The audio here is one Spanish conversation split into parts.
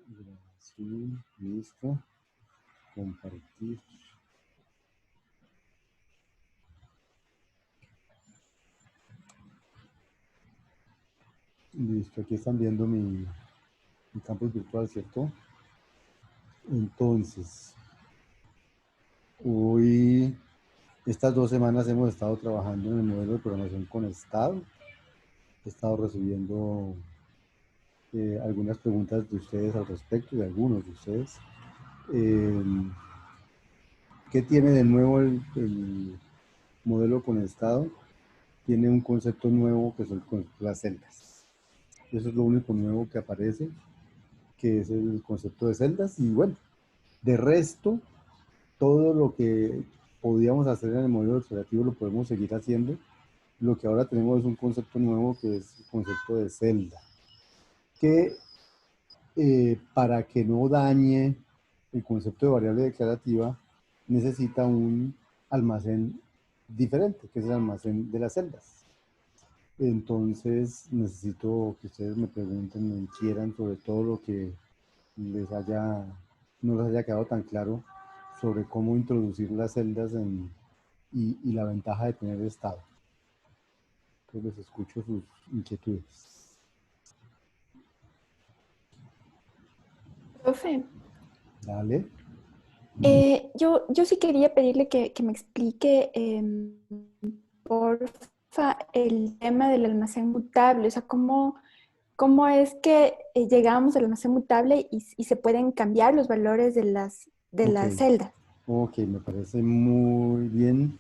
Grabación, listo. Compartir. Listo, aquí están viendo mi campus virtual, ¿cierto? Entonces, hoy, estas 2 semanas hemos estado trabajando en el modelo de programación con Estado. He estado recibiendo algunas preguntas de ustedes al respecto, de algunos de ustedes. ¿Qué tiene de nuevo el modelo con Estado? Tiene un concepto nuevo que son las celdas. Eso es lo único nuevo que aparece, que es el concepto de celdas. Y bueno, de resto, todo lo que podíamos hacer en el modelo operativo lo podemos seguir haciendo. Lo que ahora tenemos es un concepto nuevo que es el concepto de celda, que para que no dañe el concepto de variable declarativa, necesita un almacén diferente, que es el almacén de las celdas. Entonces necesito que ustedes me pregunten, me quieran sobre todo lo que no les haya quedado tan claro sobre cómo introducir las celdas y la ventaja de tener estado. Entonces les escucho sus inquietudes. Profe, Dale. yo sí quería pedirle que me explique, porfa, el tema del almacén mutable. O sea, cómo es que llegamos al almacén mutable y se pueden cambiar los valores de Ok, las celdas. ok, me parece muy bien.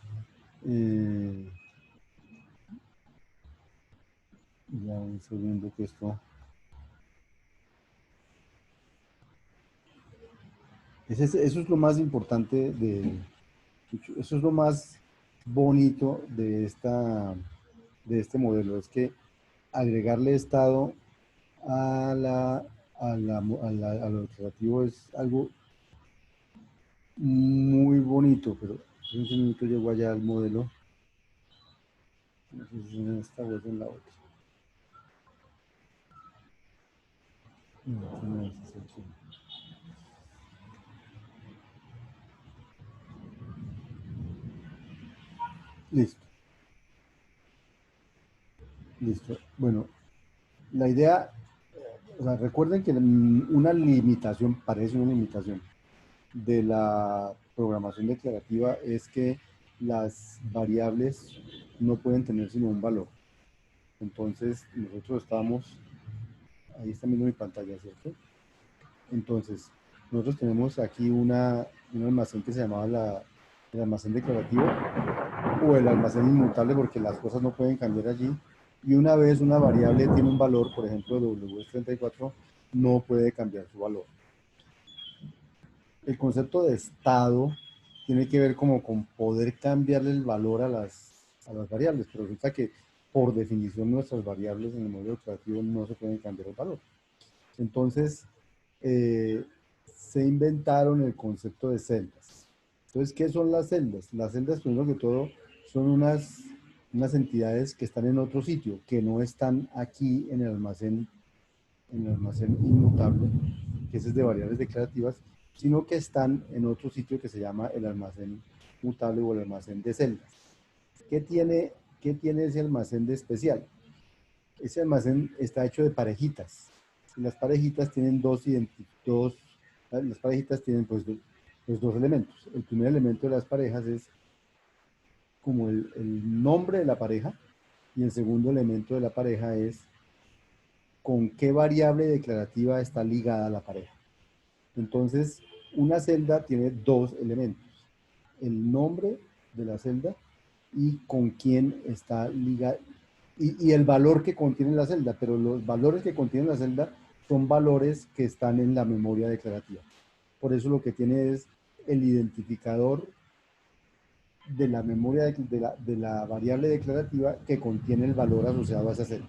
Ya un segundo que esto... eso es lo más importante eso es lo más bonito de este modelo, es que agregarle estado a a lo operativo es algo muy bonito, pero en un minuto llego allá al modelo, no sé si es en esta o es en la otra. No es aquí. Listo, listo. Bueno, la idea, o sea, recuerden que una limitación, parece una limitación, de la programación declarativa es que las variables no pueden tener sino un valor. Entonces, nosotros estábamos, ahí está viendo mi pantalla, ¿cierto? Entonces, nosotros tenemos aquí un almacén que se llamaba el almacén declarativo o el almacén inmutable porque las cosas no pueden cambiar allí. Y una vez una variable tiene un valor, por ejemplo, W es 34, no puede cambiar su valor. El concepto de estado tiene que ver como con poder cambiarle el valor a las variables, pero resulta que por definición nuestras variables en el modelo declarativo no se pueden cambiar el valor. Entonces, se inventaron el concepto de celdas. Entonces, ¿qué son las celdas? Las celdas, primero que todo, son unas entidades que están en otro sitio, que no están aquí en el almacén inmutable, que ese es de variables declarativas, sino que están en otro sitio que se llama el almacén mutable o el almacén de celdas. ¿Qué tiene, qué tiene ese almacén de especial? Ese almacén está hecho de parejitas. Y las parejitas tienen las parejitas tienen pues los dos elementos. El primer elemento de las parejas es como el nombre de la pareja y el segundo elemento de la pareja es con qué variable declarativa está ligada la pareja. Entonces, una celda tiene dos elementos, el nombre de la celda y con quién está ligada, y el valor que contiene la celda, pero los valores que contiene la celda son valores que están en la memoria declarativa. Por eso lo que tiene es el identificador de la memoria de la variable declarativa que contiene el valor asociado a esa celda.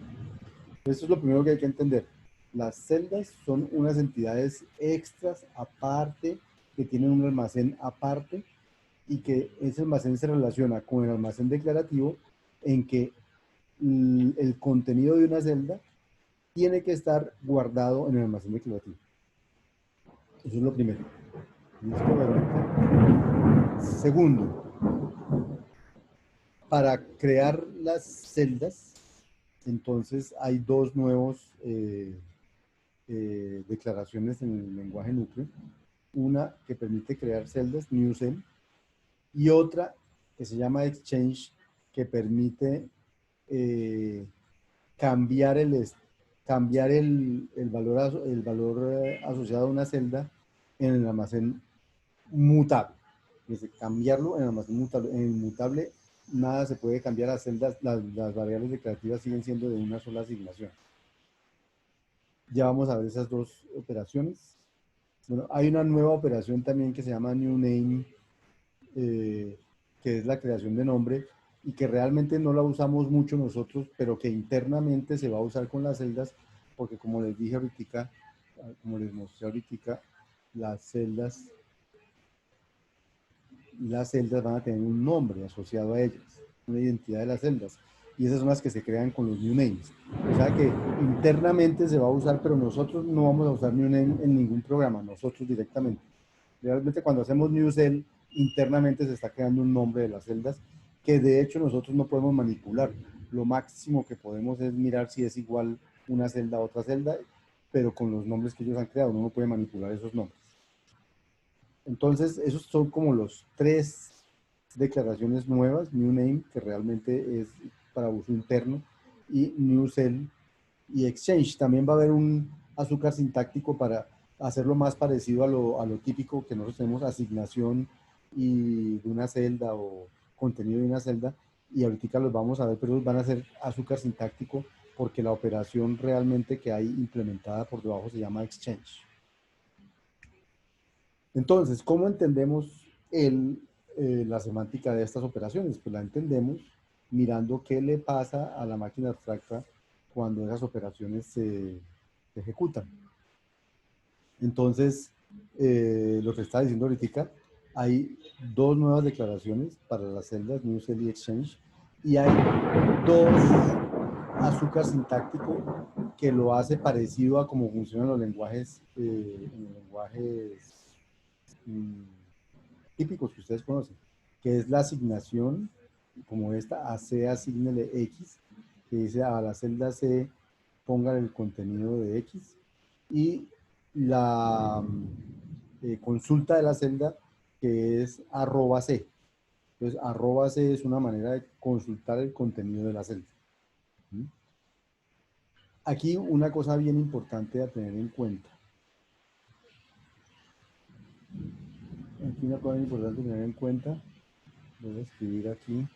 Eso es lo primero que hay que entender. Las celdas son unas entidades extras aparte, que tienen un almacén aparte y que ese almacén se relaciona con el almacén declarativo en que el contenido de una celda tiene que estar guardado en el almacén declarativo. Eso es lo primero. ¿Listo, Verónica? Segundo, para crear las celdas, entonces hay dos nuevos declaraciones en el lenguaje núcleo. Una que permite crear celdas, new cell, y otra que se llama exchange, que permite eh, cambiar el valor asociado a una celda en el almacén mutable. Es decir, cambiarlo en el almacén mutable. En el mutable nada se puede cambiar, las celdas, las variables declarativas siguen siendo de una sola asignación. Ya vamos a ver esas dos operaciones. Bueno, hay una nueva operación también que se llama new name, que es la creación de nombre y que realmente no la usamos mucho nosotros, pero que internamente se va a usar con las celdas, porque como les dije ahorita, como les mostré ahorita, las celdas, las celdas van a tener un nombre asociado a ellas, una identidad de las celdas, y esas son las que se crean con los new names. O sea que internamente se va a usar, pero nosotros no vamos a usar new name en ningún programa, nosotros directamente. Realmente cuando hacemos new cell, internamente se está creando un nombre de las celdas que de hecho nosotros no podemos manipular. Lo máximo que podemos es mirar si es igual una celda a otra celda, pero con los nombres que ellos han creado, uno no puede manipular esos nombres. Entonces, esos son como los tres declaraciones nuevas, new name, que realmente es para uso interno, y new cell y exchange. También va a haber un azúcar sintáctico para hacerlo más parecido a lo típico que nosotros tenemos, asignación y de una celda o contenido de una celda, y ahorita los vamos a ver, pero van a ser azúcar sintáctico porque la operación realmente que hay implementada por debajo se llama exchange. Entonces, ¿cómo entendemos la semántica de estas operaciones? Pues la entendemos mirando qué le pasa a la máquina abstracta cuando esas operaciones se ejecutan. Entonces, lo que estaba diciendo ahorita, hay dos nuevas declaraciones para las celdas, new cell y exchange, y hay dos azúcar sintáctico que lo hace parecido a cómo funcionan los lenguajes, mm, típicos que ustedes conocen, que es la asignación, como esta, a C asignele X, que dice a la celda C pongan el contenido de X, y la consulta de la celda, que es arroba C. Entonces, arroba C es una manera de consultar el contenido de la celda. Aquí una cosa bien importante a tener en cuenta. Aquí una cosa importante a tener en cuenta. Voy a escribir aquí.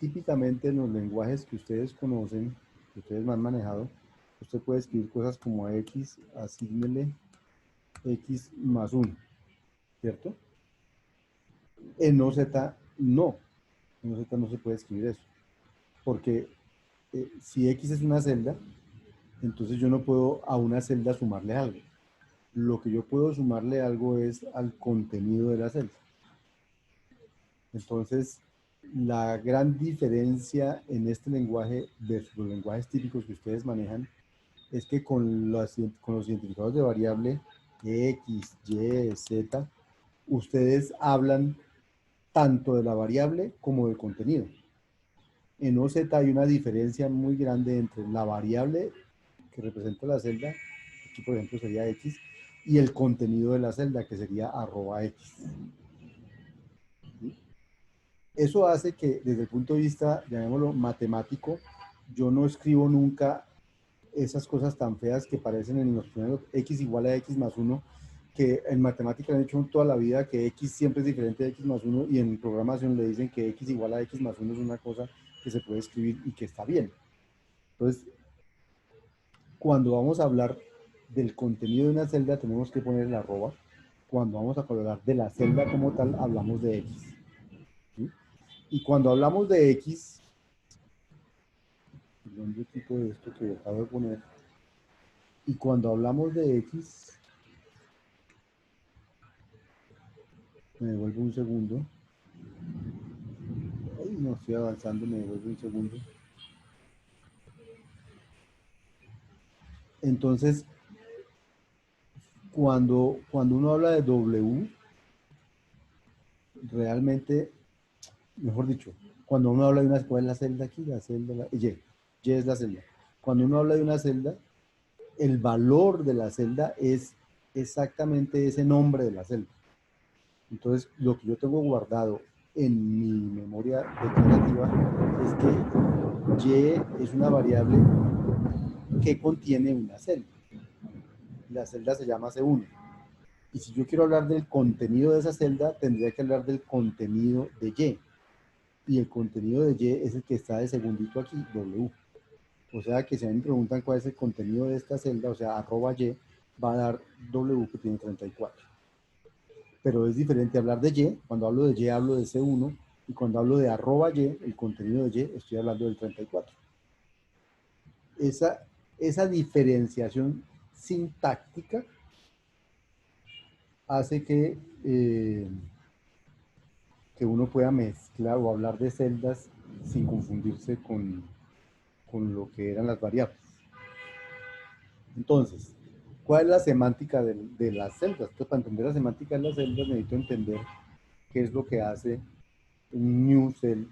Típicamente en los lenguajes que ustedes conocen, que ustedes han manejado, usted puede escribir cosas como a X, asígnele X más 1, ¿cierto? En OZ no. En OZ no se puede escribir eso. Porque si X es una celda, entonces yo no puedo a una celda sumarle algo. Lo que yo puedo sumarle algo es al contenido de la celda. Entonces, la gran diferencia en este lenguaje versus los lenguajes típicos que ustedes manejan es que con los identificadores de variable X, Y, Z, ustedes hablan tanto de la variable como del contenido. En OZ hay una diferencia muy grande entre la variable que representa la celda, aquí por ejemplo sería X, y el contenido de la celda, que sería arroba X. ¿Sí? Eso hace que desde el punto de vista, llamémoslo matemático, yo no escribo nunca esas cosas tan feas que parecen en los primeros X igual a X más 1, que en matemática han hecho toda la vida que X siempre es diferente de X más 1, y en programación le dicen que X igual a X más 1 es una cosa que se puede escribir y que está bien. Entonces, cuando vamos a hablar del contenido de una celda, tenemos que poner el arroba. Cuando vamos a hablar de la celda como tal, hablamos de X. ¿Sí? Y cuando hablamos de X, ¿dónde tipo de esto que acabo de poner? Y cuando hablamos de X, me devuelvo un segundo. Ay, no estoy avanzando, me devuelvo un segundo. Entonces, cuando uno habla de W, realmente, mejor dicho, cuando uno habla de una, ¿cuál es la celda aquí? La celda, Y es la celda. Cuando uno habla de una celda, el valor de la celda es exactamente ese nombre de la celda. Entonces, lo que yo tengo guardado en mi memoria declarativa es que Y es una variable que contiene una celda. La celda se llama C1. Y si yo quiero hablar del contenido de esa celda, tendría que hablar del contenido de Y. Y el contenido de Y es el que está de segundito aquí, W. O sea que si a mí me preguntan cuál es el contenido de esta celda, o sea, @Y, va a dar W que tiene 34. Pero es diferente hablar de Y. Cuando hablo de Y, hablo de C1. Y cuando hablo de @Y, el contenido de Y, estoy hablando del 34. Esa diferenciación sintáctica hace que uno pueda mezclar o hablar de celdas sin confundirse con lo que eran las variables. Entonces, ¿cuál es la semántica de las celdas? Entonces, para entender la semántica de las celdas necesito entender qué es lo que hace un new cell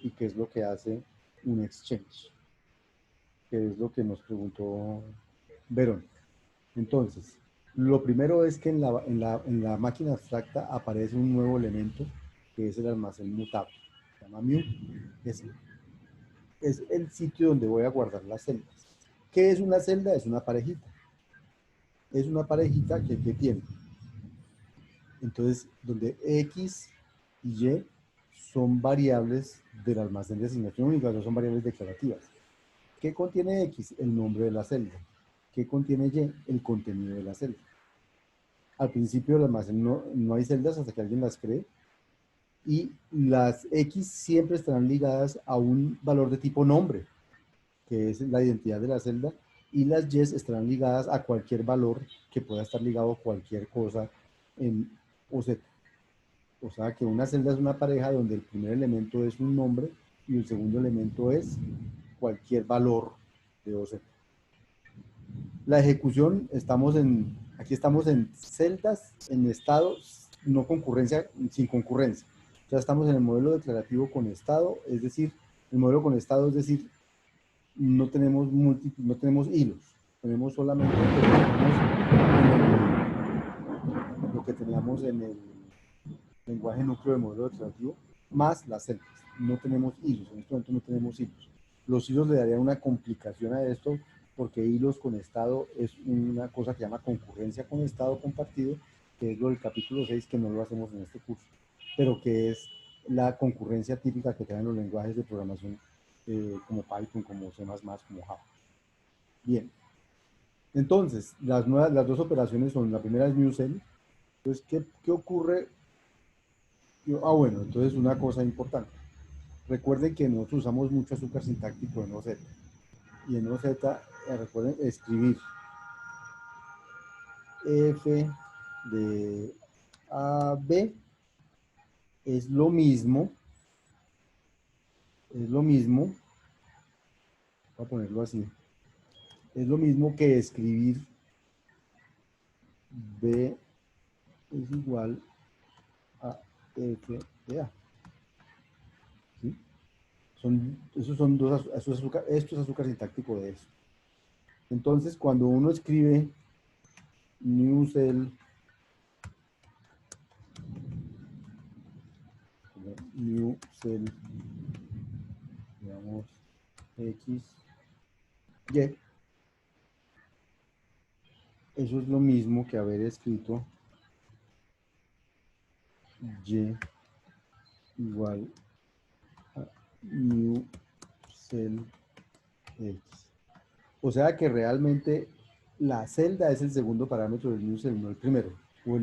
y qué es lo que hace un exchange, que es lo que nos preguntó Verónica. Entonces, lo primero es que en la máquina abstracta aparece un nuevo elemento que es el almacén mutable. Se llama mu. Es el sitio donde voy a guardar las celdas. ¿Qué es una celda? Es una parejita. Es una parejita que tiene. Entonces, donde X y Y son variables del almacén de asignación única, no son variables declarativas. ¿Qué contiene X? El nombre de la celda. ¿Qué contiene Y? El contenido de la celda. Al principio del almacén no hay celdas hasta que alguien las cree. Y las X siempre estarán ligadas a un valor de tipo nombre, que es la identidad de la celda, y las Y estarán ligadas a cualquier valor que pueda estar ligado a cualquier cosa en OZ. O sea que una celda es una pareja donde el primer elemento es un nombre y el segundo elemento es cualquier valor de OZ. La ejecución, aquí estamos en celdas, en estados, no concurrencia, sin concurrencia. Ya estamos en el modelo declarativo con estado, es decir, el modelo con estado, es decir, no tenemos hilos, tenemos solamente lo que teníamos en el lenguaje núcleo del modelo declarativo, más las celdas. No tenemos hilos, en este momento no tenemos hilos. Los hilos le darían una complicación a esto, porque hilos con estado es una cosa que se llama concurrencia con estado compartido, que es lo del capítulo 6, que no lo hacemos en este curso, pero que es la concurrencia típica que traen los lenguajes de programación como Python, como C++, como Java. Bien, entonces, las dos operaciones son, la primera es newcell. Entonces, ¿qué ocurre? Bueno, entonces una cosa importante. Recuerden que nosotros usamos mucho azúcar sintáctico en OZ. Y en OZ, recuerden escribir F de A, B es lo mismo, voy a ponerlo así, es lo mismo que escribir B es igual a F de A. ¿Sí? Esos son esto es azúcar sintáctico de eso. Entonces, cuando uno escribe new cell, digamos, X, Y, eso es lo mismo que haber escrito Y igual a new cell X. O sea que realmente la celda es el segundo parámetro del new cell, no el primero. O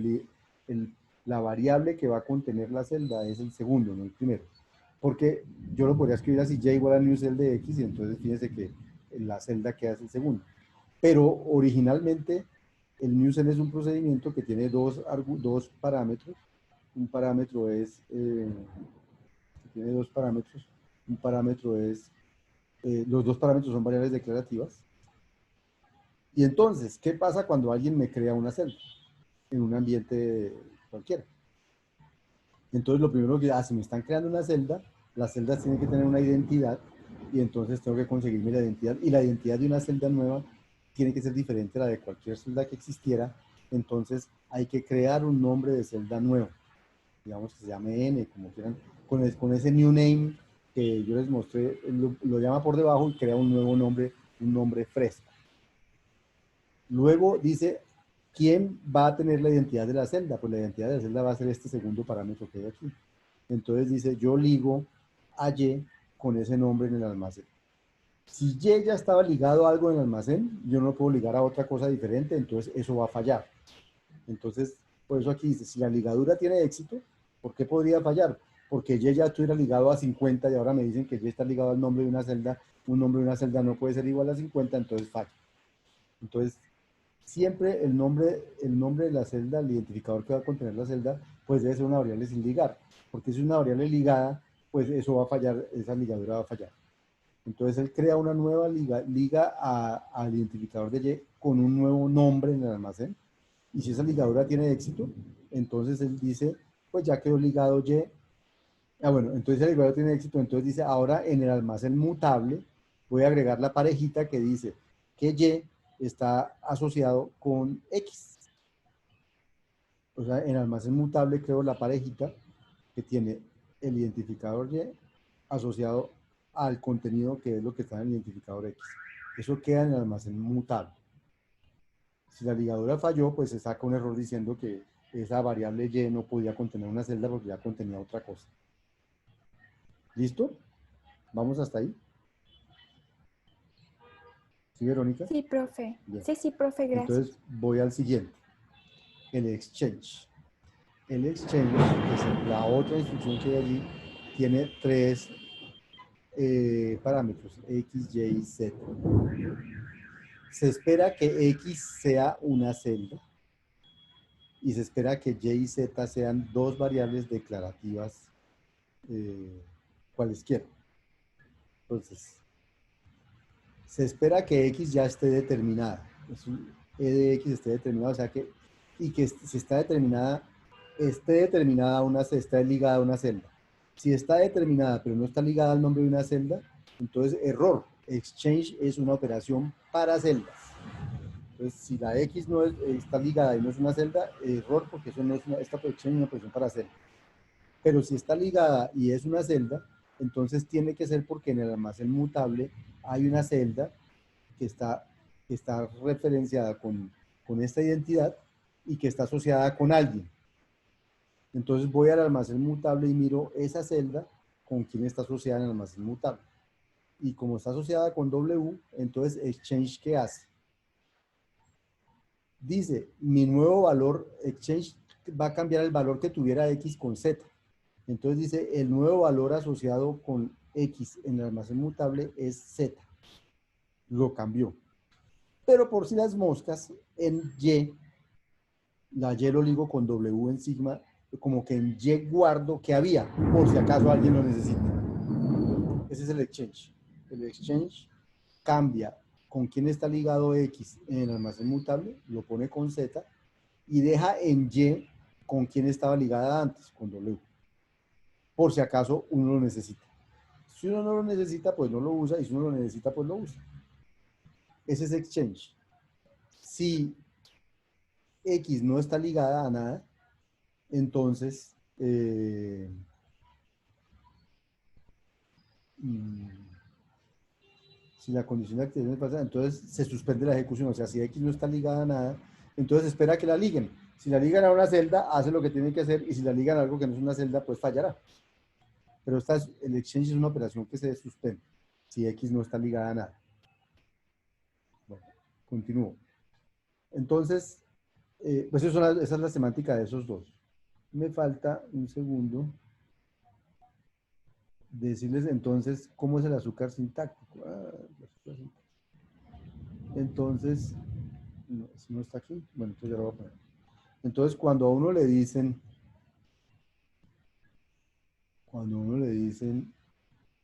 la variable que va a contener la celda es el segundo, no el primero. Porque yo lo podría escribir así, Y igual a new cell de X, y entonces fíjense que la celda queda es el segundo. Pero originalmente el new cell es un procedimiento que tiene dos parámetros. Un parámetro tiene dos parámetros. Un parámetro los dos parámetros son variables declarativas. Y entonces, ¿qué pasa cuando alguien me crea una celda en un ambiente cualquiera? Entonces, lo primero que, si me están creando una celda, las celdas tienen que tener una identidad y entonces tengo que conseguirme la identidad. Y la identidad de una celda nueva tiene que ser diferente a la de cualquier celda que existiera. Entonces, hay que crear un nombre de celda nuevo. Digamos que se llame N, como quieran, con ese new name que yo les mostré, lo llama por debajo y crea un nuevo nombre, un nombre fresco. Luego dice, ¿quién va a tener la identidad de la celda? Pues la identidad de la celda va a ser este segundo parámetro que hay aquí. Entonces dice, yo ligo a Y con ese nombre en el almacén. Si Y ya estaba ligado a algo en el almacén, yo no puedo ligar a otra cosa diferente, entonces eso va a fallar. Entonces, por eso aquí dice, si la ligadura tiene éxito, ¿por qué podría fallar? Porque Y ya estuviera ligado a 50 y ahora me dicen que Y está ligado al nombre de una celda, un nombre de una celda no puede ser igual a 50, entonces falla. Entonces, siempre el nombre de la celda, el identificador que va a contener la celda, pues debe ser una variable sin ligar, porque si es una variable ligada, pues eso va a fallar, esa ligadura va a fallar. Entonces él crea una nueva liga al identificador de Y con un nuevo nombre en el almacén, y si esa ligadura tiene éxito, entonces él dice, pues ya quedó ligado Y. Bueno, entonces el ligadura tiene éxito, entonces dice, ahora en el almacén mutable voy a agregar la parejita que dice que Y está asociado con X. O sea, en almacén mutable creo la parejita que tiene el identificador Y asociado al contenido que es lo que está en el identificador X. Eso queda en el almacén mutable. Si la ligadura falló, pues se saca un error diciendo que esa variable Y no podía contener una celda porque ya contenía otra cosa. ¿Listo? ¿Vamos hasta ahí? ¿Sí, Verónica? Sí, profe. Bien. Sí, profe, gracias. Entonces voy al siguiente, el exchange. El exchange, que es la otra instrucción que hay allí, tiene tres parámetros, X, Y y Z. Se espera que X sea una celda y se espera que Y y Z sean dos variables declarativas cualesquiera. Entonces, se espera que X ya esté determinada. E de X esté determinada, o sea que, y que si está determinada, está ligada a una celda. Si está determinada, pero no está ligada al nombre de una celda, entonces error. Exchange es una operación para celdas. Entonces, si la X no está ligada y no es una celda, error, porque eso no es esta operación es una operación para celda. Pero si está ligada y es una celda, entonces tiene que ser porque en el almacén mutable hay una celda que está referenciada con esta identidad y que está asociada con alguien. Entonces voy al almacén mutable y miro esa celda con quién está asociada en el almacén mutable. Y como está asociada con W, entonces Exchange, ¿qué hace? Dice, mi nuevo valor, Exchange va a cambiar el valor que tuviera X con Z. Entonces dice, el nuevo valor asociado con X en el almacén mutable es Z. Lo cambió. Pero por si las moscas, en Y, la Y lo ligo con W en sigma, como que en Y guardo que había, por si acaso alguien lo necesita. Ese es el exchange. El exchange cambia con quién está ligado X en el almacén mutable, lo pone con Z, y deja en Y con quién estaba ligada antes, con W. Por si acaso uno lo necesita. Si uno no lo necesita, pues no lo usa, y si uno lo necesita, pues lo usa. Ese es exchange. Si X no está ligada a nada, entonces si la condición de activación es pasada, entonces se suspende la ejecución. O sea, si X no está ligada a nada, entonces espera que la liguen. Si la ligan a una celda, hace lo que tiene que hacer, y si la ligan a algo que no es una celda, pues fallará. Pero el exchange es una operación que se suspende si X no está ligada a nada. Bueno, continúo. Entonces, pues esa es la semántica de esos dos. Me falta un segundo decirles entonces cómo es el azúcar sintáctico. Entonces, no, si no está aquí, bueno, entonces ya lo voy a poner. Entonces, cuando a uno le dicen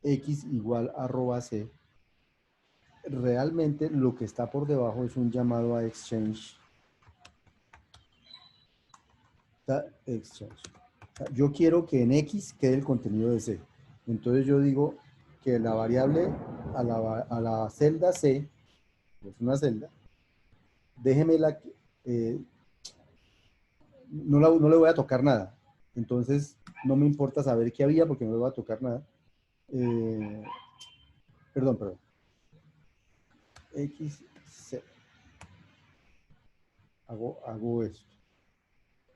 x igual arroba c, realmente lo que está por debajo es un llamado a exchange. Exchange. Yo quiero que en X quede el contenido de C. Entonces yo digo que la variable a la celda C, es una celda, déjemela, no le voy a tocar nada. Entonces no me importa saber qué había porque no le voy a tocar nada. Perdón. X, C. Hago esto.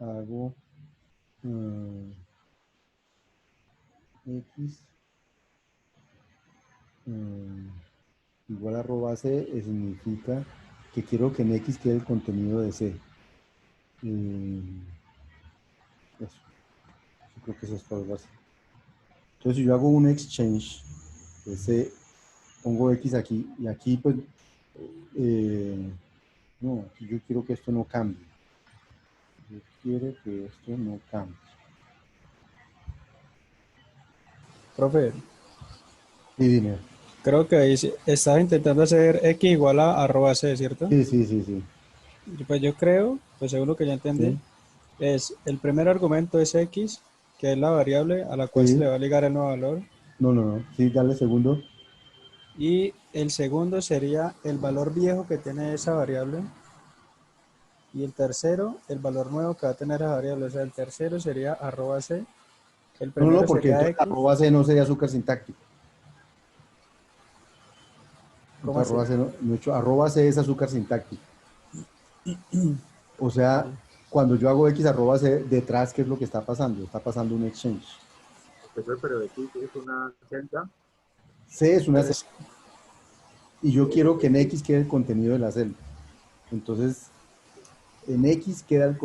Hago X igual arroba C significa que quiero que en X quede el contenido de C. Eso. Yo creo que eso es todo básico. Entonces, si yo hago un exchange, ese, pongo X aquí, y aquí, pues, no, aquí yo quiero que esto no cambie. Yo quiero que esto no cambie. Profe, Sí, dime. creo que ahí estás intentando hacer x igual a arroba c, ¿cierto? Sí. Pues yo creo, pues según lo que ya entendí, Sí, es el primer argumento es x, que es la variable a la cual se le sí. va a ligar el nuevo valor, No. Sí, dale segundo. y el segundo sería el valor viejo que tiene esa variable, y el tercero, el valor nuevo que va a tener esa variable. O sea, el tercero sería arroba c, el No, primero porque sería entonces x. arroba C no sería azúcar sintáctico. ¿Cómo Entonces así? arroba C, arroba C es azúcar sintáctico. O sea, cuando yo hago X arroba C, detrás, ¿qué es lo que está pasando? Está pasando un exchange. Profesor, pero X es una celda. C es una celda Pues, y yo quiero que en X quede el contenido de la celda. Entonces, en X queda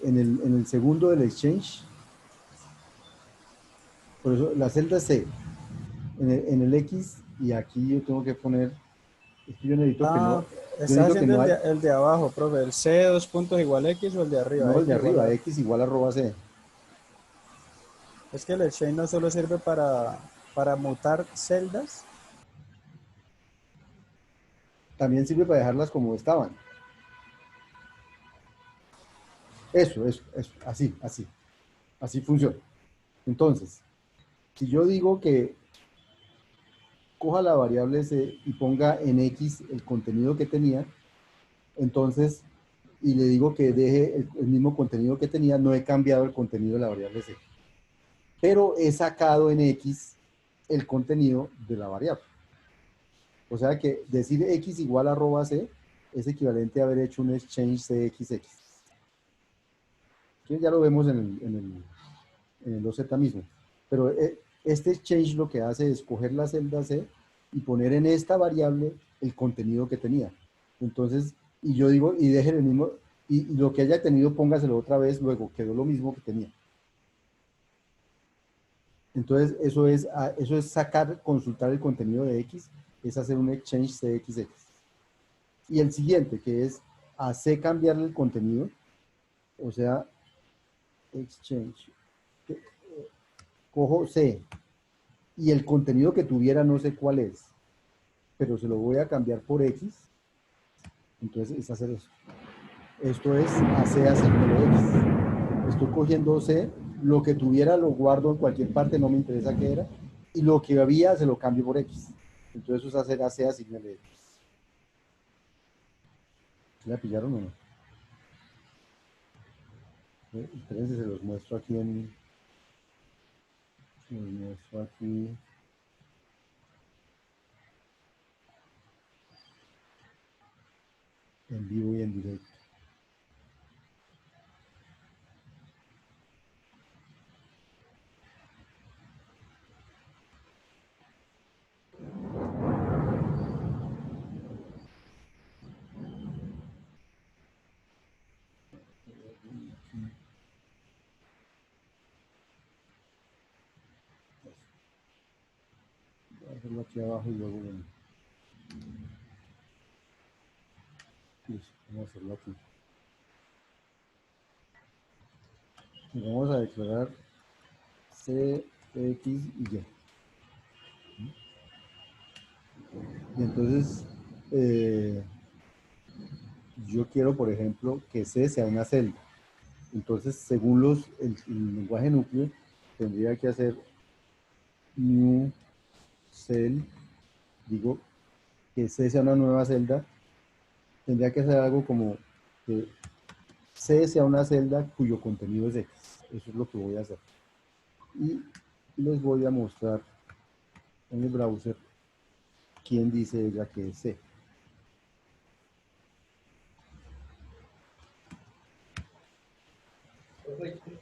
en el segundo del exchange. Por eso la celda es C. En el X, y aquí yo tengo que poner, es que yo necesito que no, yo estás necesito que haciendo no hay, el de abajo, profe, el c dos puntos igual x o el de arriba, no el de x igual arriba, a... X igual arroba C. Es que el exchange no solo sirve para mutar celdas. También sirve para dejarlas como estaban. Eso, así funciona. Entonces, si yo digo que coja la variable C y ponga en X el contenido que tenía, entonces, y le digo que deje el mismo contenido que tenía, no he cambiado el contenido de la variable C, pero he sacado en X el contenido de la variable. O sea que decir X igual a arroba C es equivalente a haber hecho un exchange CXX. Que ya lo vemos en el OZ mismo. Pero este exchange lo que hace es coger la celda C y poner en esta variable el contenido que tenía. Entonces, y yo digo, y dejen el mismo, y lo que haya tenido, póngaselo otra vez, luego quedó lo mismo que tenía. Entonces, eso es sacar, consultar el contenido de X, es hacer un exchange CXX. Y el siguiente, que es hacer cambiarle el contenido, o sea, exchange. Cojo C, y el contenido que tuviera no sé cuál es, pero se lo voy a cambiar por X, entonces es hacer eso. Esto es hacer asigno X. Estoy cogiendo C, lo que tuviera lo guardo en cualquier parte, no me interesa qué era, y lo que había se lo cambio por X. Entonces eso es hacer AC asignale X. ¿La pillaron o no? Espérense, se los muestro aquí se los muestro aquí. En vivo y en directo. Voy a hacerlo aquí abajo y luego bueno. Listo, vamos a hacerlo aquí. Y vamos a declarar C, X y Y. Y entonces eh, yo quiero, por ejemplo, que C sea una celda. Entonces, según el lenguaje núcleo, tendría que hacer new cell, digo, que C sea una nueva celda, tendría que hacer algo como que C sea una celda cuyo contenido es X. Eso es lo que voy a hacer. Y les voy a mostrar en el browser quién dice ella que es C.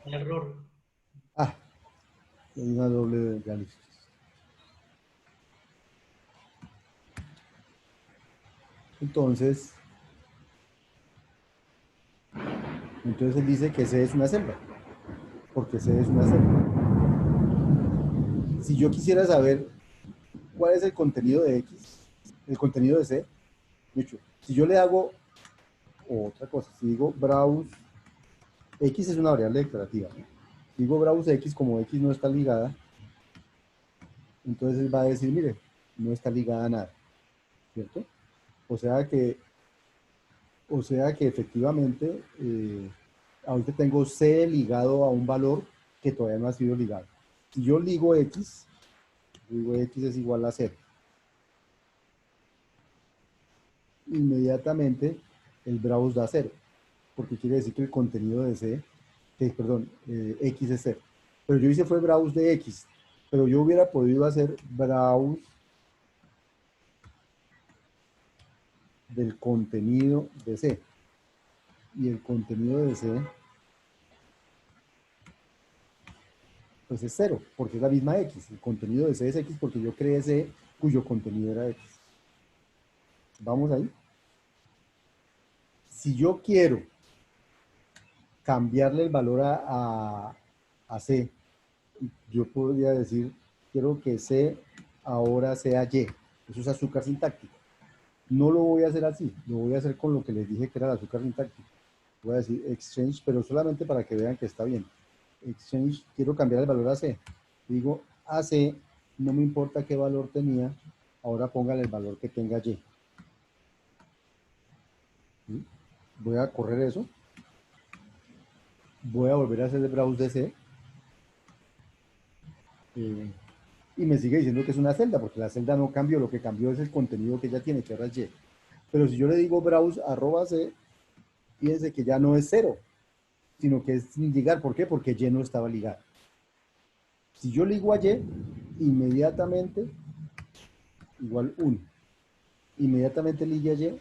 Error. Ah, hay una doble análisis. Entonces él dice que C es una celda, porque C es una celda. Si yo quisiera saber cuál es el contenido de X, el contenido de C, mucho. Si yo le hago otra cosa, si digo browse, X es una variable declarativa, ¿no? Si digo browse X, como X no está ligada, entonces él va a decir, mire, no está ligada a nada, ¿cierto? O sea que efectivamente, ahorita tengo C ligado a un valor que todavía no ha sido ligado. Si yo ligo X, digo X es igual a 0. Inmediatamente el browse da 0, porque quiere decir que el contenido de C, X es 0. Pero yo hice fue browse de X, pero yo hubiera podido hacer browse del contenido de C. Y el contenido de C pues es 0, porque es la misma X. El contenido de C es X porque yo creé C cuyo contenido era X. ¿Vamos ahí? Si yo quiero cambiarle el valor a C, yo podría decir, quiero que C ahora sea Y. Eso es azúcar sintáctico. No lo voy a hacer así, lo voy a hacer con lo que les dije que era el azúcar sintáctico. Voy a decir exchange, pero solamente para que vean que está bien. Exchange, quiero cambiar el valor a C. Digo a C, no me importa qué valor tenía, ahora póngale el valor que tenga Y. ¿Sí? Voy a correr eso. Voy a volver a hacer el browse de C. Y me sigue diciendo que es una celda, porque la celda no cambió, lo que cambió es el contenido que ya tiene, que ahora es Y. Pero si yo le digo browse @C, fíjense que ya no es 0, sino que es sin ligar. ¿Por qué? Porque Y no estaba ligado. Si yo ligo a Y, inmediatamente, igual 1. Inmediatamente ligue a Y,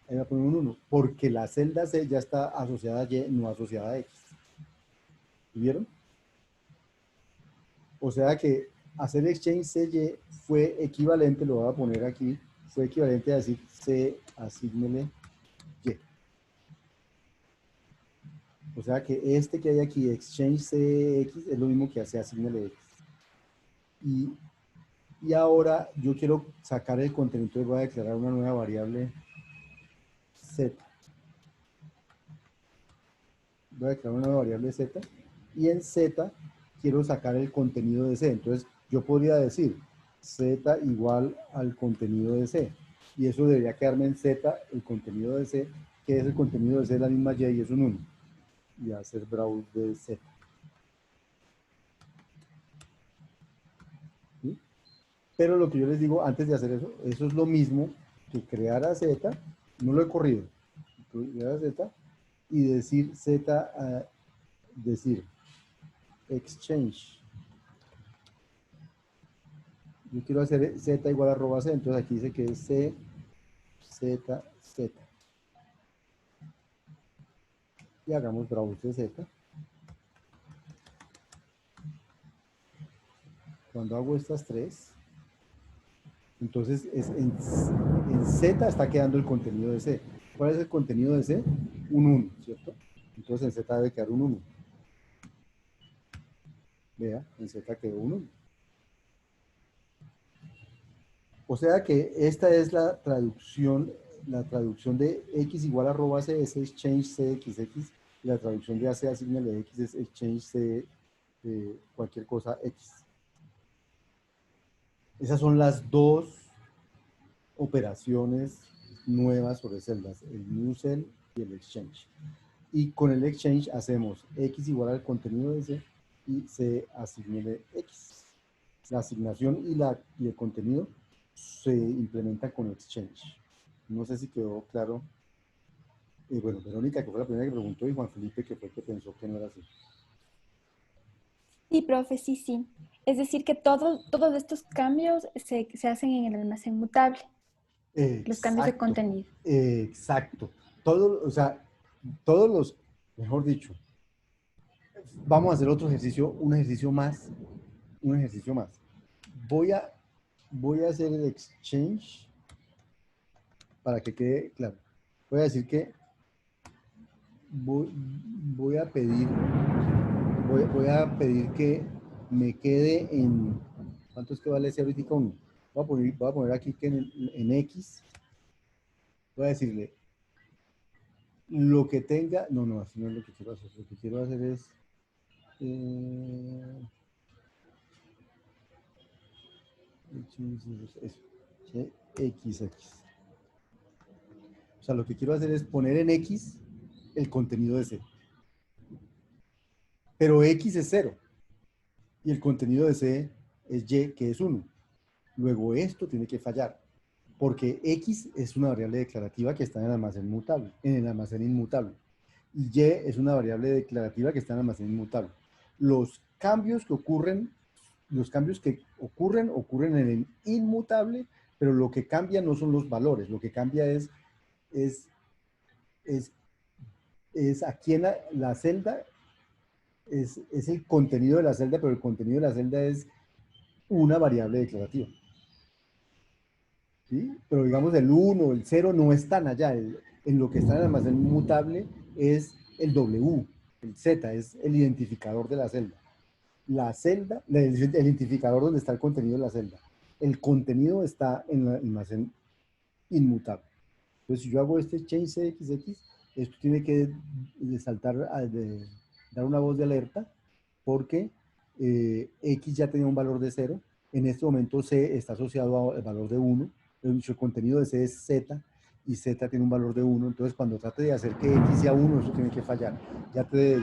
ahí va a poner un 1, porque la celda C ya está asociada a Y, no asociada a X. ¿Vieron? O sea que hacer exchange CY fue equivalente, lo voy a poner aquí, fue equivalente a decir C asígnele Y. O sea que este que hay aquí, exchange CX, es lo mismo que hace asígnele X. Y ahora yo quiero sacar el contenido, entonces voy a declarar una nueva variable Z. Voy a declarar una nueva variable Z. Y en Z quiero sacar el contenido de C. Entonces yo podría decir Z igual al contenido de C. Y eso debería quedarme en Z, el contenido de C, que es el contenido de C, la misma Y, y es un 1. Y hacer browse de Z. ¿Sí? Pero lo que yo les digo antes de hacer eso es lo mismo que crear a Z, no lo he corrido, crear a Z y decir Z, decir exchange. Yo quiero hacer Z igual a @C, entonces aquí dice que es C, Z, Z. Y hagamos browse de Z. Cuando hago estas tres, entonces en Z está quedando el contenido de C. ¿Cuál es el contenido de C? Un 1, ¿cierto? Entonces en Z debe quedar un 1. Vea, en Z quedó un 1. O sea que esta es la traducción de X igual a @C es exchange CXX, y la traducción de AC asignale X es exchange C cualquier cosa X. Esas son las dos operaciones nuevas sobre celdas, el new cell y el exchange. Y con el exchange hacemos X igual al contenido de C y C asigne X. La asignación y el contenido se implementan con exchange. No sé si quedó claro. Bueno, Verónica, que fue la primera que preguntó, y Juan Felipe, que fue el que pensó que no era así. Sí, profe, sí, sí. Es decir, que todos estos cambios se hacen en el almacén mutable, los cambios de Exacto, contenido. exacto. Todo, o sea, todos los, mejor dicho, vamos a hacer otro ejercicio, un ejercicio más. Voy a hacer el exchange para que quede claro. Voy a decir que voy a pedir, voy a pedir que me quede en, ¿cuánto es que vale ese ahorita uno? Voy a poner aquí que en X, voy a decirle, lo que tenga, no, así no es lo que quiero hacer. Lo que quiero hacer es, eso, XX. O sea, lo que quiero hacer es poner en X el contenido de C. Pero X es 0 y el contenido de C es Y, que es 1. Luego esto tiene que fallar, porque X es una variable declarativa que está en el almacén mutable, en el almacén inmutable. Y Y es una variable declarativa que está en el almacén inmutable. Los cambios que ocurren ocurren en el inmutable, pero lo que cambia no son los valores, lo que cambia es aquí en la celda, es el contenido de la celda, pero el contenido de la celda es una variable declarativa. ¿Sí? Pero digamos el 1, el 0 no están allá. En lo que está en el almacén mutable es el W, el Z, es el identificador de la celda. La celda, el identificador donde está el contenido de la celda. El contenido está en el almacén inmutable. Entonces, si yo hago este change CXX, esto tiene que saltar, dar una voz de alerta, porque X ya tenía un valor de 0. En este momento C está asociado al valor de 1. El contenido de C es Z, y Z tiene un valor de 1. Entonces, cuando trate de hacer que X sea 1, eso tiene que fallar. Ya te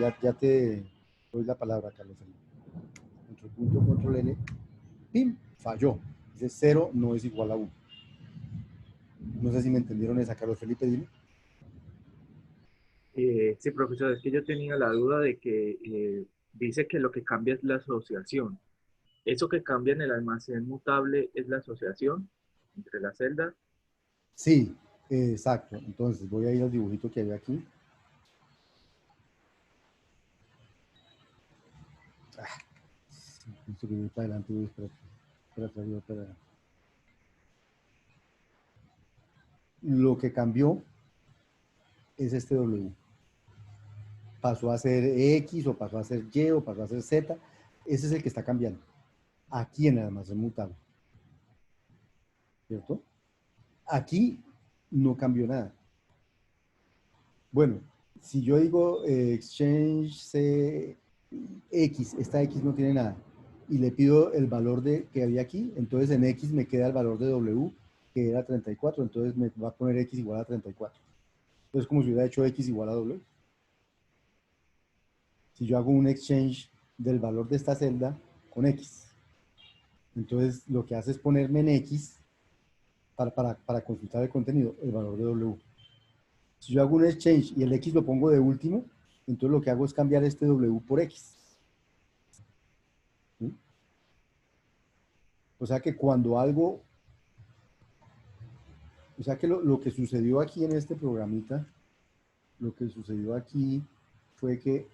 doy la palabra, Carlos Felipe. Control punto, control L. ¡Pim! Falló. Dice 0 no es igual a 1. No sé si me entendieron esa, Carlos Felipe, dime. Sí, profesor, es que yo tenía la duda de que dice que lo que cambia es la asociación. ¿Eso que cambia en el almacén mutable es la asociación entre las celdas? Sí, exacto. Entonces voy a ir al dibujito que hay aquí. Esto que viene para adelante, voy para atrás, voy para... Lo que cambió es este W. Pasó a ser X, o pasó a ser Y, o pasó a ser Z. Ese es el que está cambiando. Aquí en el almacén mutable. ¿Cierto? Aquí no cambió nada. Bueno, si yo digo exchange C X, esta X no tiene nada, y le pido el valor que había aquí, entonces en X me queda el valor de W, que era 34, entonces me va a poner X igual a 34. Entonces, como si hubiera hecho X igual a W. Si yo hago un exchange del valor de esta celda con X, entonces lo que hace es ponerme en X para consultar el contenido, el valor de W. Si yo hago un exchange y el X lo pongo de último, entonces lo que hago es cambiar este W por X. ¿Sí? O sea que cuando algo, o sea que lo que sucedió aquí en este programita, lo que sucedió aquí fue que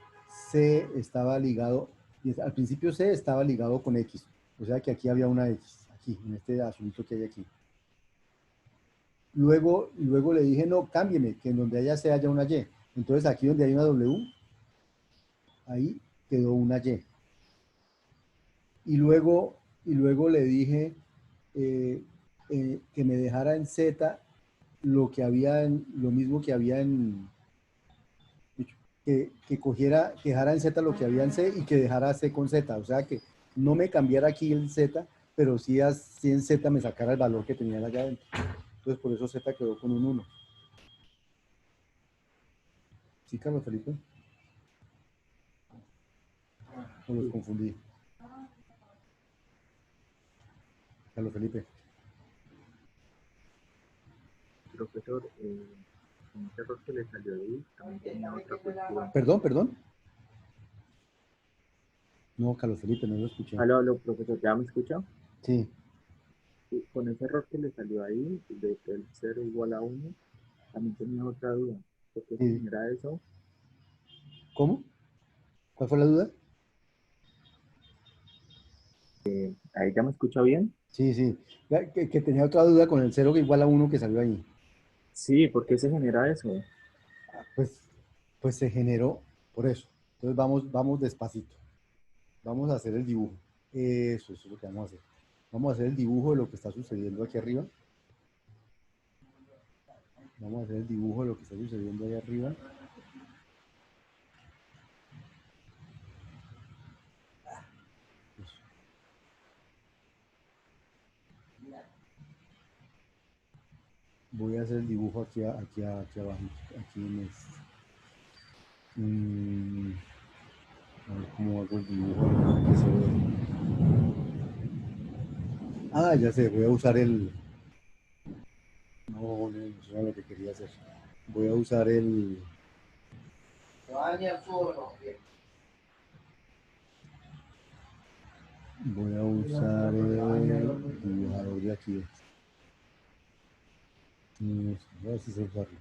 C estaba ligado, al principio C estaba ligado con X, o sea que aquí había una X, aquí, en este azulito que hay aquí. Luego le dije, no, cámbieme, que en donde haya C haya una Y. Entonces aquí donde hay una W, ahí quedó una Y. Y luego le dije que me dejara en Z lo que había lo mismo que había que dejara en Z lo que había en C, y que dejara C con Z. O sea que no me cambiara aquí el Z, pero sí en Z me sacara el valor que tenía allá adentro. Entonces por eso Z quedó con un 1. ¿Sí, Carlos Felipe? ¿O los confundí? Carlos Felipe. Profesor, un error que le salió ahí también tenía otra cuestión. Perdón. No, Carlos Felipe, no lo escuché. Aló, profesor, ¿ya me escucha? Sí. Sí, con ese error que le salió ahí, de que el 0 igual a 1, también tenía otra duda. ¿Por qué se Sí. genera eso? ¿Cómo? ¿Cuál fue la duda? ¿Ahí ya me escucha bien? Sí. Que tenía otra duda con el 0 que igual a 1 que salió ahí. Sí, ¿por qué se genera eso? Pues se generó por eso. Entonces vamos despacito. Vamos a hacer el dibujo. Eso es lo que vamos a hacer. Vamos a hacer el dibujo de lo que está sucediendo aquí arriba. Vamos a hacer el dibujo de lo que está sucediendo ahí arriba. Eso. Voy a hacer el dibujo aquí abajo. Aquí en este. A ver cómo hago el dibujo para que se vea. Ah, ya sé, voy a usar el... No, eso era lo que quería hacer. Voy a usar el... Voy a usar el dibujador de aquí. A ver si sé usarlo.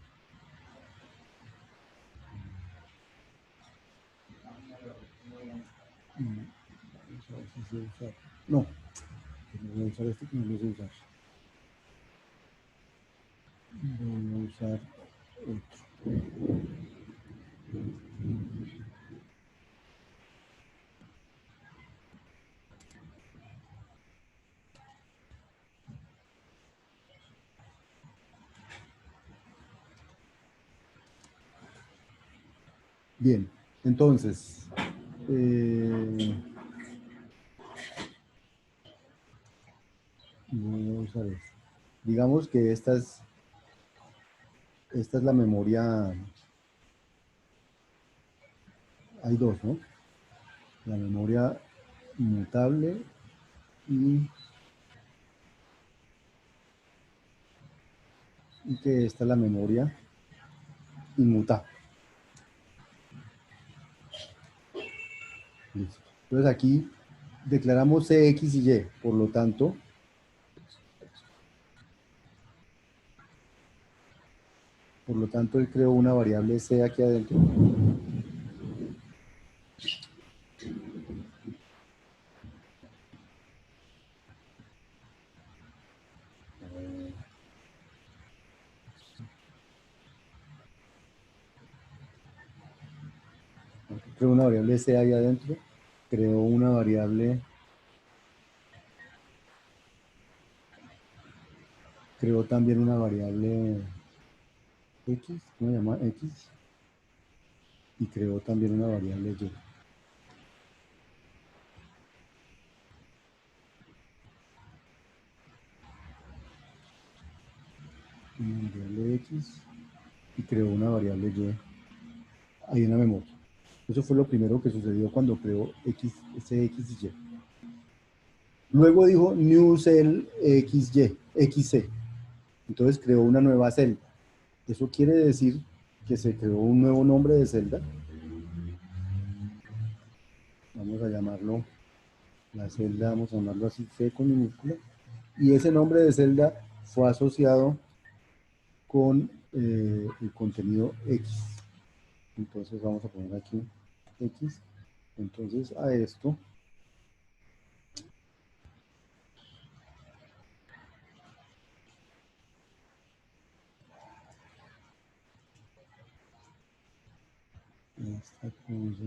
Vamos a ver si sé usar. No, voy a usar este que no lo sé usar. Voy a usar otro. Bien, entonces, voy a usar esto. Digamos que esta es la memoria. Hay dos, ¿no? La memoria inmutable y que esta es la memoria inmutable. Listo. Entonces aquí declaramos C, X y Y, por lo tanto, él creó una variable C aquí adentro. Creó una variable C ahí adentro, creó una variable, creó también una variable X, ¿cómo se llama? X, y creó también una variable Y. Una variable X y creó una variable Y ahí en la memoria. Eso fue lo primero que sucedió cuando creó X, X y Y. Luego dijo new cell XY, XC. Entonces creó una nueva celda. Eso quiere decir que se creó un nuevo nombre de celda. Vamos a llamarlo, la celda, vamos a llamarlo así, C con minúscula. Y ese nombre de celda fue asociado con el contenido X. Entonces vamos a poner aquí X. Entonces a esto esta cosa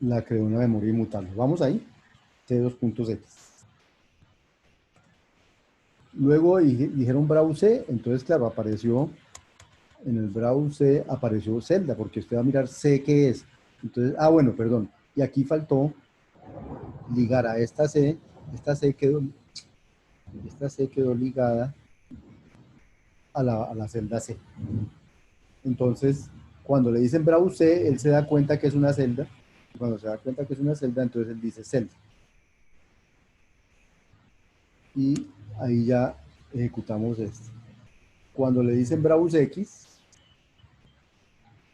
la creó una memoria inmutable. Vamos ahí, C2.x. Luego dijeron browse, entonces claro, apareció en el browse, apareció celda, porque usted va a mirar C qué es. Entonces, bueno, perdón. Y aquí faltó ligar a esta C quedó ligada a la celda C. Entonces, cuando le dicen browse C, él se da cuenta que es una celda. Cuando se da cuenta que es una celda, entonces él dice celda. Y ahí ya ejecutamos esto. Cuando le dicen browse X,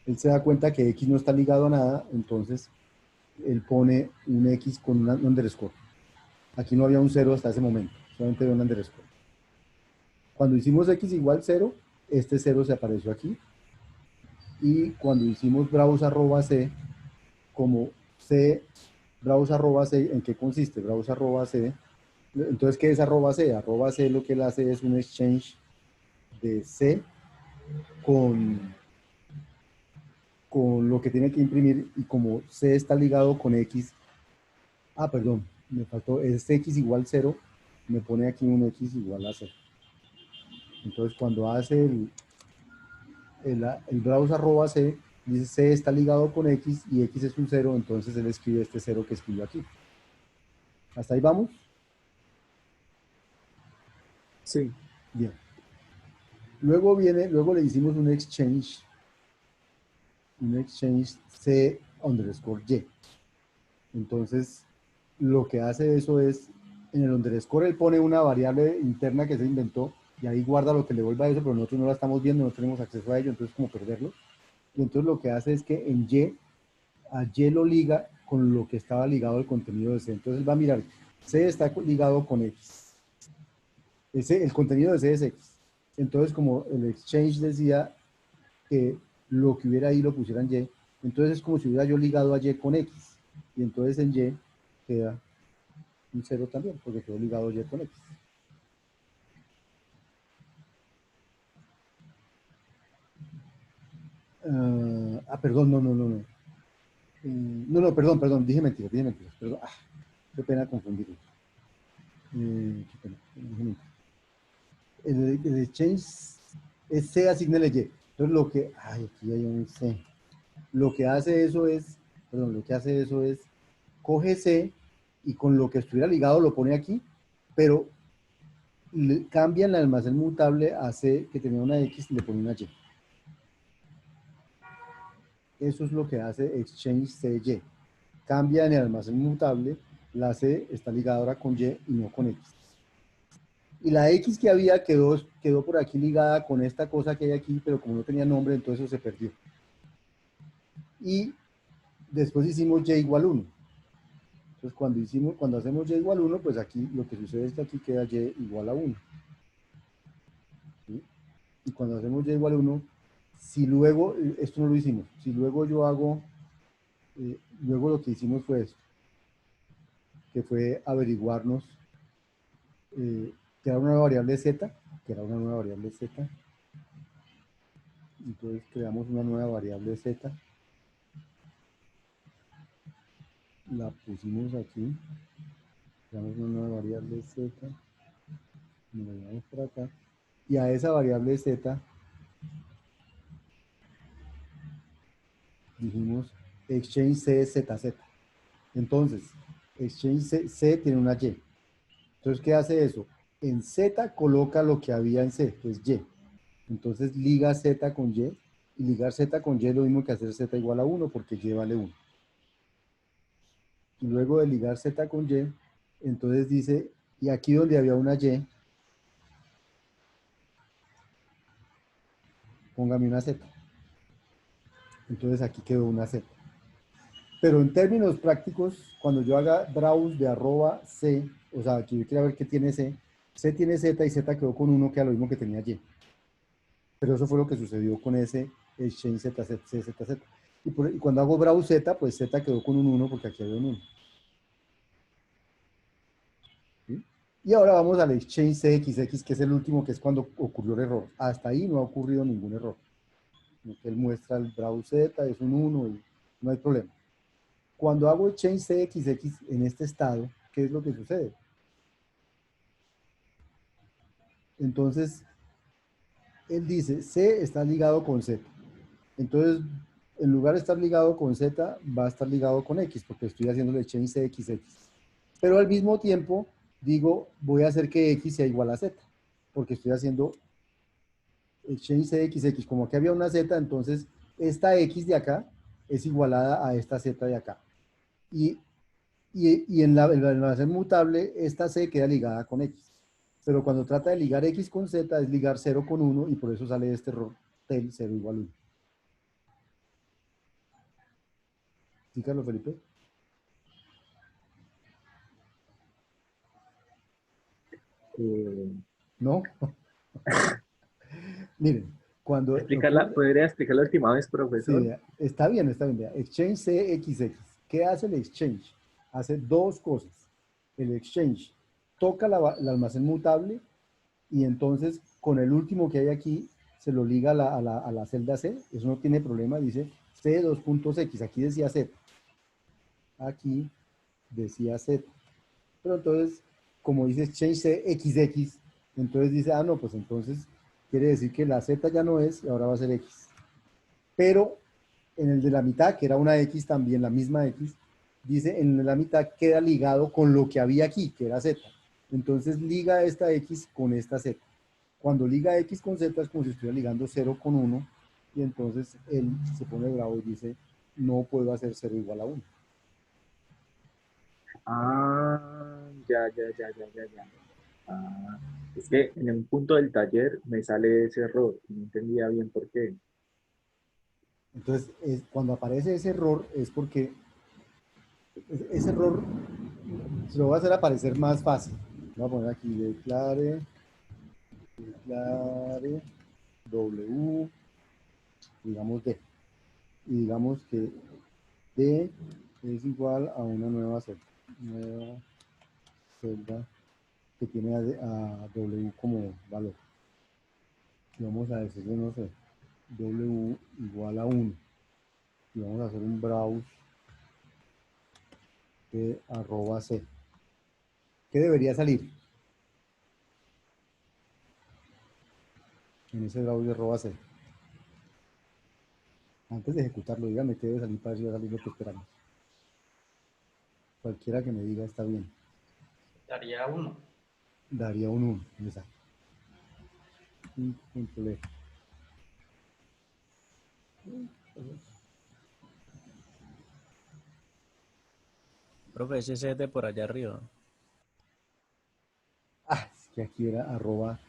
él se da cuenta que X no está ligado a nada, entonces él pone un X con un underscore. Aquí no había un 0 hasta ese momento, solamente había un underscore. Cuando hicimos X igual 0, este 0 se apareció aquí. Y cuando hicimos browse arroba C, como C, browse arroba C, ¿en qué consiste? Browse arroba C. Entonces, ¿qué es arroba C? Arroba C lo que él hace es un exchange de C con lo que tiene que imprimir, y como C está ligado con X, perdón, me faltó, es X igual 0, me pone aquí un X igual a 0. Entonces, cuando hace el browse arroba C, dice C está ligado con X y X es un 0, entonces él escribe este 0 que escribió aquí. ¿Hasta ahí vamos? Sí. Bien. Luego le hicimos un exchange C underscore Y. Entonces, lo que hace eso es, en el underscore él pone una variable interna que se inventó y ahí guarda lo que le vuelva a eso, pero nosotros no la estamos viendo, no tenemos acceso a ello, entonces como perderlo. Y entonces lo que hace es que en Y, a Y lo liga con lo que estaba ligado al contenido de C. Entonces va a mirar, C está ligado con X. El contenido de C es X. Entonces, como el exchange decía que lo que hubiera ahí lo pusiera en Y, entonces es como si hubiera yo ligado a Y con X. Y entonces en Y queda un 0 también, porque quedó ligado Y con X. Perdón, no. No, perdón, dije mentiras. Perdón, qué pena confundirlo. Qué pena, dije mentiras. El exchange es C asignale Y. Entonces lo que, aquí hay un C. Lo que hace eso es, coge C y con lo que estuviera ligado lo pone aquí, pero le cambia el almacén mutable a C que tenía una X y le pone una Y. Eso es lo que hace exchange CY. Cambia en el almacén mutable, la C está ligada ahora con Y y no con X. Y la X que había quedó por aquí ligada con esta cosa que hay aquí, pero como no tenía nombre, entonces eso se perdió. Y después hicimos Y igual 1. Entonces cuando hacemos Y igual 1, pues aquí lo que sucede es que aquí queda Y igual a 1. ¿Sí? Y cuando hacemos Y igual a 1, si luego, esto no lo hicimos, si luego yo hago, luego lo que hicimos fue esto, que fue averiguarnos que era una nueva variable Z, entonces creamos una nueva variable Z, la pusimos aquí, creamos una nueva variable Z, nos la llevamos por acá, y a esa variable Z dijimos exchange C ZZ. Entonces, exchange C tiene una Y. Entonces, ¿qué hace eso? En Z coloca lo que había en C, que es Y. Entonces, liga Z con Y, y ligar Z con Y es lo mismo que hacer Z igual a 1, porque Y vale 1. Y luego de ligar Z con Y, entonces dice, y aquí donde había una Y, póngame una Z. Entonces aquí quedó una Z. Pero en términos prácticos, cuando yo haga browse de arroba C, o sea, aquí yo quiero ver qué tiene C, C tiene Z y Z quedó con 1, que era lo mismo que tenía Y. Pero eso fue lo que sucedió con ese exchange ZZ. Y cuando hago browse Z, pues Z quedó con un 1 porque aquí había un 1. ¿Sí? Y ahora vamos al exchange CXX, que es el último, que es cuando ocurrió el error. Hasta ahí no ha ocurrido ningún error. Él muestra el browse Z, es un 1 y no hay problema. Cuando hago exchange CXX en este estado, ¿qué es lo que sucede? Entonces, él dice, C está ligado con Z. Entonces, en lugar de estar ligado con Z, va a estar ligado con X, porque estoy haciendo el exchange CXX. Pero al mismo tiempo, digo, voy a hacer que X sea igual a Z, porque estoy haciendo exchange CXX, como aquí había una Z, entonces esta X de acá es igualada a esta Z de acá. Y en el almacén mutable, esta C queda ligada con X. Pero cuando trata de ligar X con Z, es ligar 0 con 1, y por eso sale este error tel 0 igual 1. ¿Sí, Carlos Felipe? Eh, ¿No? Miren, cuando explicarla, ocurre, ¿podría explicar la última vez, sí, profesor? vea, está bien, está bien. Vea. Exchange CXX. ¿Qué hace el exchange? Hace dos cosas. El exchange toca el almacén mutable y entonces con el último que hay aquí se lo liga a la celda C. Eso no tiene problema, dice C 2.x. Aquí decía Z. Aquí decía Z. Pero entonces, como dice exchange CXX, entonces dice, ah, no, pues entonces quiere decir que la Z ya no es y ahora va a ser X. Pero en el de la mitad, que era una X también, la misma X, dice en la mitad queda ligado con lo que había aquí, que era Z. Entonces liga esta X con esta Z. Cuando liga X con Z es como si estuviera ligando 0 con 1 y entonces él se pone bravo y dice, no puedo hacer 0 igual a 1. Ah, ya, ya, ya, ya, ya, ya. Ah, es que en un punto del taller me sale ese error, y no entendía bien por qué. Entonces, cuando aparece ese error es porque ese error se lo va a hacer aparecer más fácil. Voy a poner aquí declare W, digamos D. Y digamos que D es igual a una nueva celda que tiene a W como valor. Y vamos a decirle, no sé, W igual a 1. Y vamos a hacer un browse de arroba C. ¿Qué debería salir en ese browse de arroba C? Antes de ejecutarlo, dígame qué debe salir para ver si va a salir lo que esperamos. Cualquiera que me diga está bien. Daría 1. Daría un 1. Exacto. Control F. Profe, ese es de por allá arriba. Ah, es que aquí era arroba.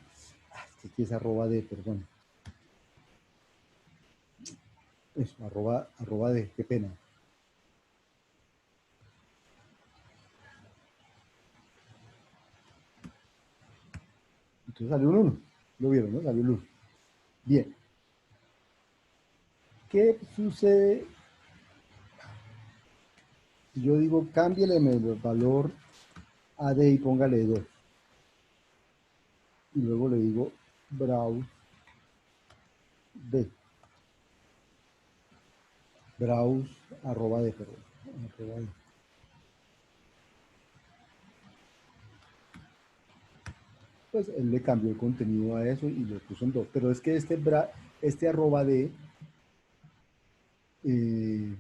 Ah, es que aquí es arroba D, perdón. Eso, arroba D, qué pena. Entonces salió un 1. Lo vieron, ¿no? Salió el 1. Bien. ¿Qué sucede si yo digo cámbiale el valor a D y póngale 2? Y luego le digo browse D. Browse arroba D, perdón. Arroba D. Pues él le cambió el contenido a eso y lo puso en 2. Pero es que este arroba D eh,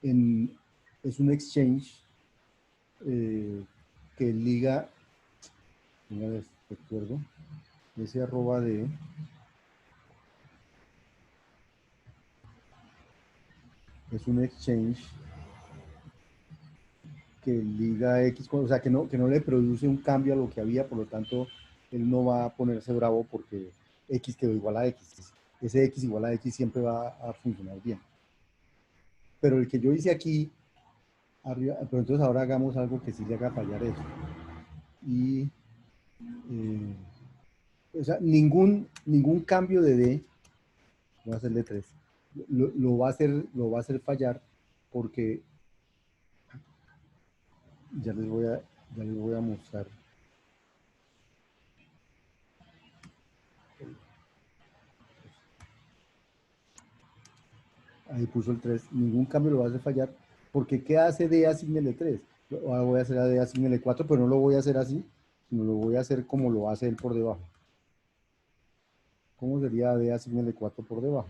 en, es un exchange que liga, una vez recuerdo, ese arroba D es un exchange que liga X, o sea, que no le produce un cambio a lo que había, por lo tanto, él no va a ponerse bravo porque X quedó igual a X. Ese X igual a X siempre va a funcionar bien. Pero el que yo hice aquí, arriba, pero entonces ahora hagamos algo que sí le haga fallar eso. Y, o sea, ningún cambio de D, voy a hacerle 3, lo va a hacer fallar porque ya les voy a mostrar. Ahí puso el 3. Ningún cambio lo va a hacer fallar. Porque ¿qué hace D asignele 3? Ahora voy a hacer a D asignele 4, pero no lo voy a hacer así, sino lo voy a hacer como lo hace él por debajo. ¿Cómo sería D asignele 4 por debajo?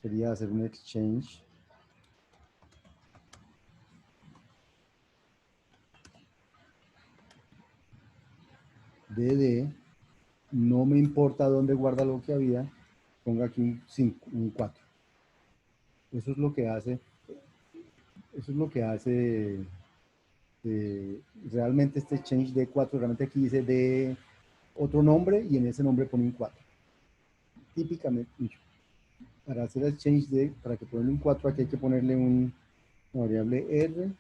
Sería hacer un exchange. DD, no me importa dónde guarda lo que había, ponga aquí un 5, un 4. Eso es lo que hace, eso es lo que hace realmente este change D4, realmente aquí dice de otro nombre y en ese nombre pone un 4. Típicamente, para hacer el change de, para que ponerle un 4 aquí hay que ponerle una variable R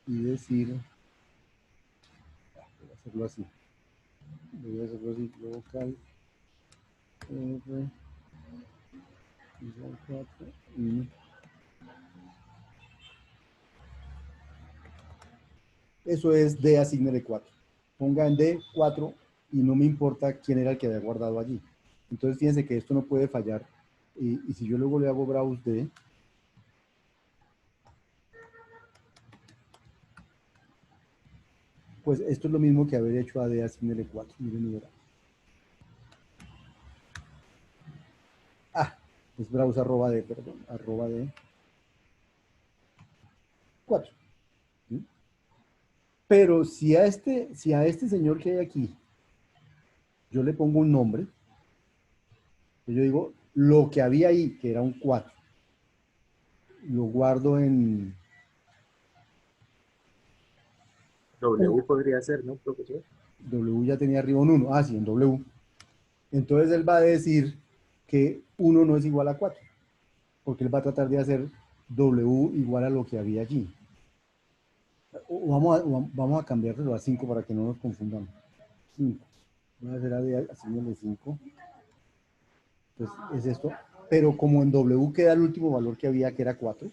y decir, voy a hacerlo así, local R, 4 y eso es D asignale 4. Ponga en D 4 y no me importa quién era el que había guardado allí. Entonces fíjense que esto no puede fallar. Y si yo luego le hago browse D, pues esto es lo mismo que haber hecho a D asignale 4. Miren, y verán. Es browse arroba D, perdón, arroba D 4. ¿Sí? Pero si a este señor que hay aquí, yo le pongo un nombre, yo digo, lo que había ahí, que era un 4, lo guardo en W podría ser, ¿no, profesor? W, ya tenía arriba un 1. Sí, en W. Entonces él va a decir que 1 no es igual a 4, porque él va a tratar de hacer W igual a lo que había allí. Vamos a cambiárselo a 5 para que no nos confundamos. 5. Voy a hacer haciéndole 5. Entonces es esto. Pero como en W queda el último valor que había, que era 4,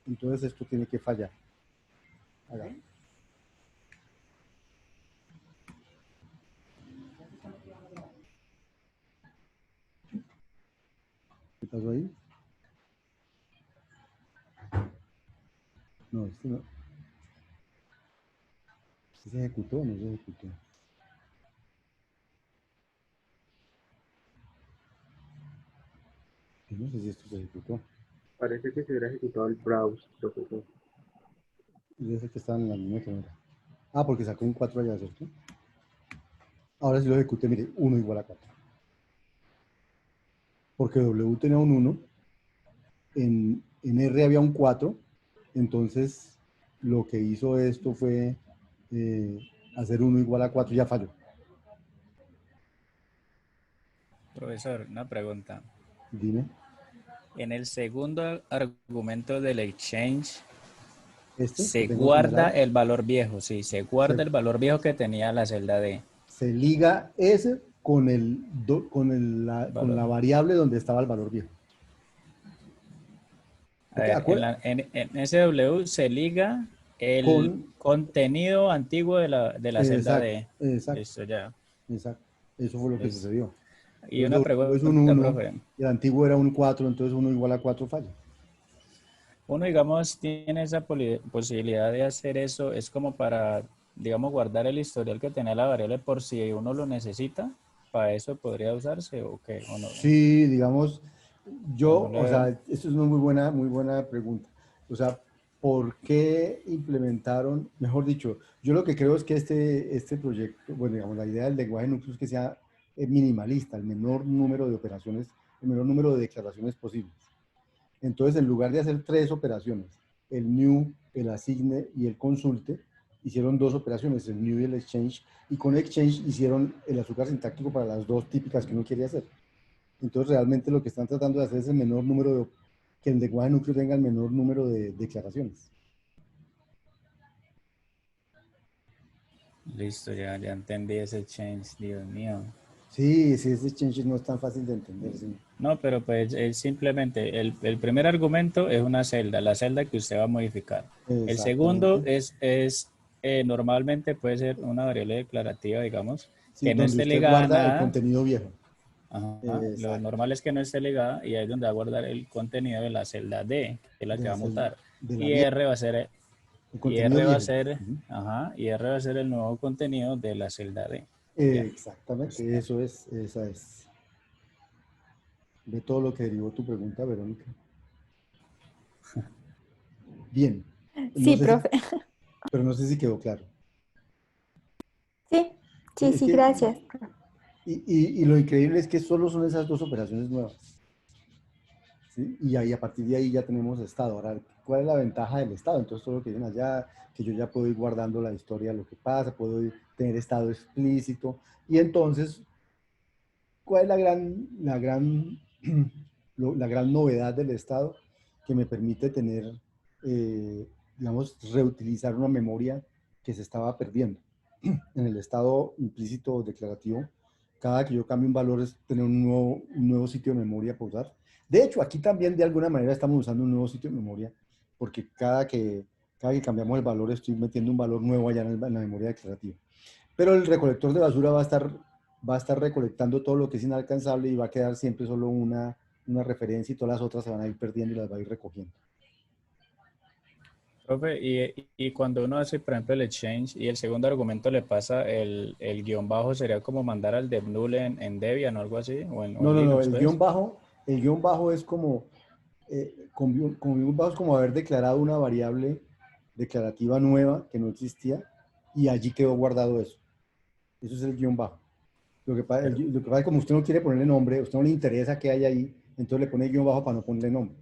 entonces esto tiene que fallar. Hagamos. ¿Qué pasó ahí? No, este no. ¿Este se ejecutó o no se ejecutó? Yo no sé si esto se ejecutó. Parece que se hubiera ejecutado el browse, profesor. Y ese que estaba en la línea que no era. Porque sacó un 4 allá, ¿cierto? Ahora si lo ejecute, mire, 1 igual a 4. Porque W tenía un 1, en R había un 4, entonces lo que hizo esto fue hacer 1 igual a 4, ya falló. Profesor, una pregunta. Dime. En el segundo argumento del exchange, Este que se tengo guarda señalado, el valor viejo, sí, se guarda el valor viejo que tenía la celda D. se liga ese con, con Valor. la variable donde estaba el valor viejo. A ver, en ese W se liga el Con, contenido antiguo de la celda exacto, D. exacto, Listo, ya. exacto. Eso fue lo que Listo. sucedió. Y Entonces una W es un pregunta, 1 profe. y el antiguo era un 4, entonces 1 igual a 4 falla. Uno, digamos, tiene esa posibilidad de hacer eso, es como para, digamos, guardar el historial que tenía la variable por si uno lo necesita. ¿Para eso podría usarse o qué? ¿O no? Sí, digamos, ¿O no o le... sea, esto es una muy buena pregunta. O sea, ¿por qué implementaron, mejor dicho, yo lo que creo es que este proyecto, bueno, digamos, la idea del lenguaje Nuxus es que sea minimalista, el menor número de operaciones, el menor número de declaraciones posibles. Entonces, en lugar de hacer 3 operaciones, el new, el asigne y el consulte, hicieron 2 operaciones, el new y el exchange, y con exchange hicieron el azúcar sintáctico para las 2 típicas que uno quiere hacer. Entonces, realmente lo que están tratando de hacer es el menor número de, que el lenguaje núcleo tenga el menor número de declaraciones. Listo, ya entendí ese change, Dios mío. Sí, ese exchange no es tan fácil de entender. Sí. No, pero pues es simplemente, el primer argumento es una celda, la celda que usted va a modificar. El segundo Exactamente. normalmente puede ser una variable declarativa, digamos, Sí, que no donde esté usted ligada a guarda el nada. contenido viejo. Ajá. Lo Exacto. normal es que no esté ligada y ahí es donde va a guardar el contenido de la celda D, que es la De que va a hacer mutar. de la Y vieja, R va a ser, el y contenido R va a viejo. ser, ajá, y R va a ser el nuevo contenido de la celda D. Bien. Exactamente, Está. eso es, esa es. De todo lo que derivó tu pregunta, Verónica. Bien. No Sí, sé si, profe. pero no sé si quedó claro. Sí, Sí, Es sí, que, gracias. y lo increíble es que solo son esas dos operaciones nuevas. ¿Sí? Y ahí a partir de ahí ya tenemos estado. Ahora, ¿cuál es la ventaja del estado? Entonces todo lo que dicen allá, que yo ya puedo ir guardando la historia de lo que pasa, puedo tener estado explícito. Y entonces, ¿cuál es la gran novedad del estado? Que me permite tener, digamos, reutilizar una memoria que se estaba perdiendo. En el estado implícito o declarativo, cada que yo cambio un valor es tener un nuevo sitio de memoria por usar. De hecho, aquí también de alguna manera estamos usando un nuevo sitio de memoria, porque cada que cambiamos el valor estoy metiendo un valor nuevo allá en la memoria declarativa. Pero el recolector de basura va a estar recolectando todo lo que es inalcanzable y va a quedar siempre solo una referencia y todas las otras se van a ir perdiendo y las va a ir recogiendo. Profe, y cuando uno hace, por ejemplo, el exchange y el segundo argumento le pasa el guión bajo, ¿sería como mandar al dev null en Debian o algo así? O No, en no, no, Linux, pues? el guión bajo es como, con guión bajo es como haber declarado una variable declarativa nueva que no existía y allí quedó guardado eso. Eso es el guión bajo. Pero, Lo que pasa es que como usted no quiere ponerle nombre, a usted no le interesa qué hay ahí, entonces le pone el guión bajo para no ponerle nombre.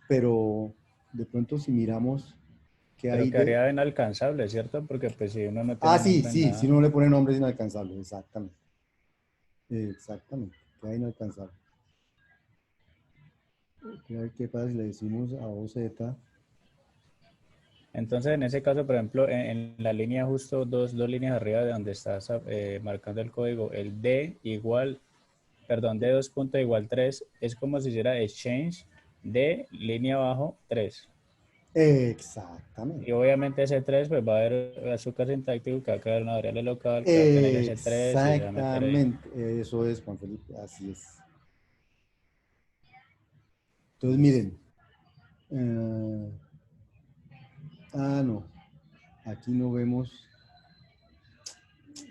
Pero de pronto si miramos qué pero hay de... quedaría inalcanzable, ¿cierto? Porque pues si uno no Ah, tiene sí, nombre en sí, si nada. no le pone nombre es inalcanzable, exactamente. Exactamente, queda inalcanzable. ¿Qué pasa si le decimos a OZ? Entonces, en ese caso, por ejemplo, en la línea justo dos líneas arriba de donde estás marcando el código, el D igual, perdón, D 2 punto igual 3 es como si hiciera exchange de línea abajo 3. Exactamente. Y obviamente ese 3 pues va a haber azúcar sintáctico que va a crear una variable local que va a tener ese 3 y se va a meter ahí. Exactamente, eso es, Juan Felipe, así es. Entonces, miren, eh, no, aquí no vemos,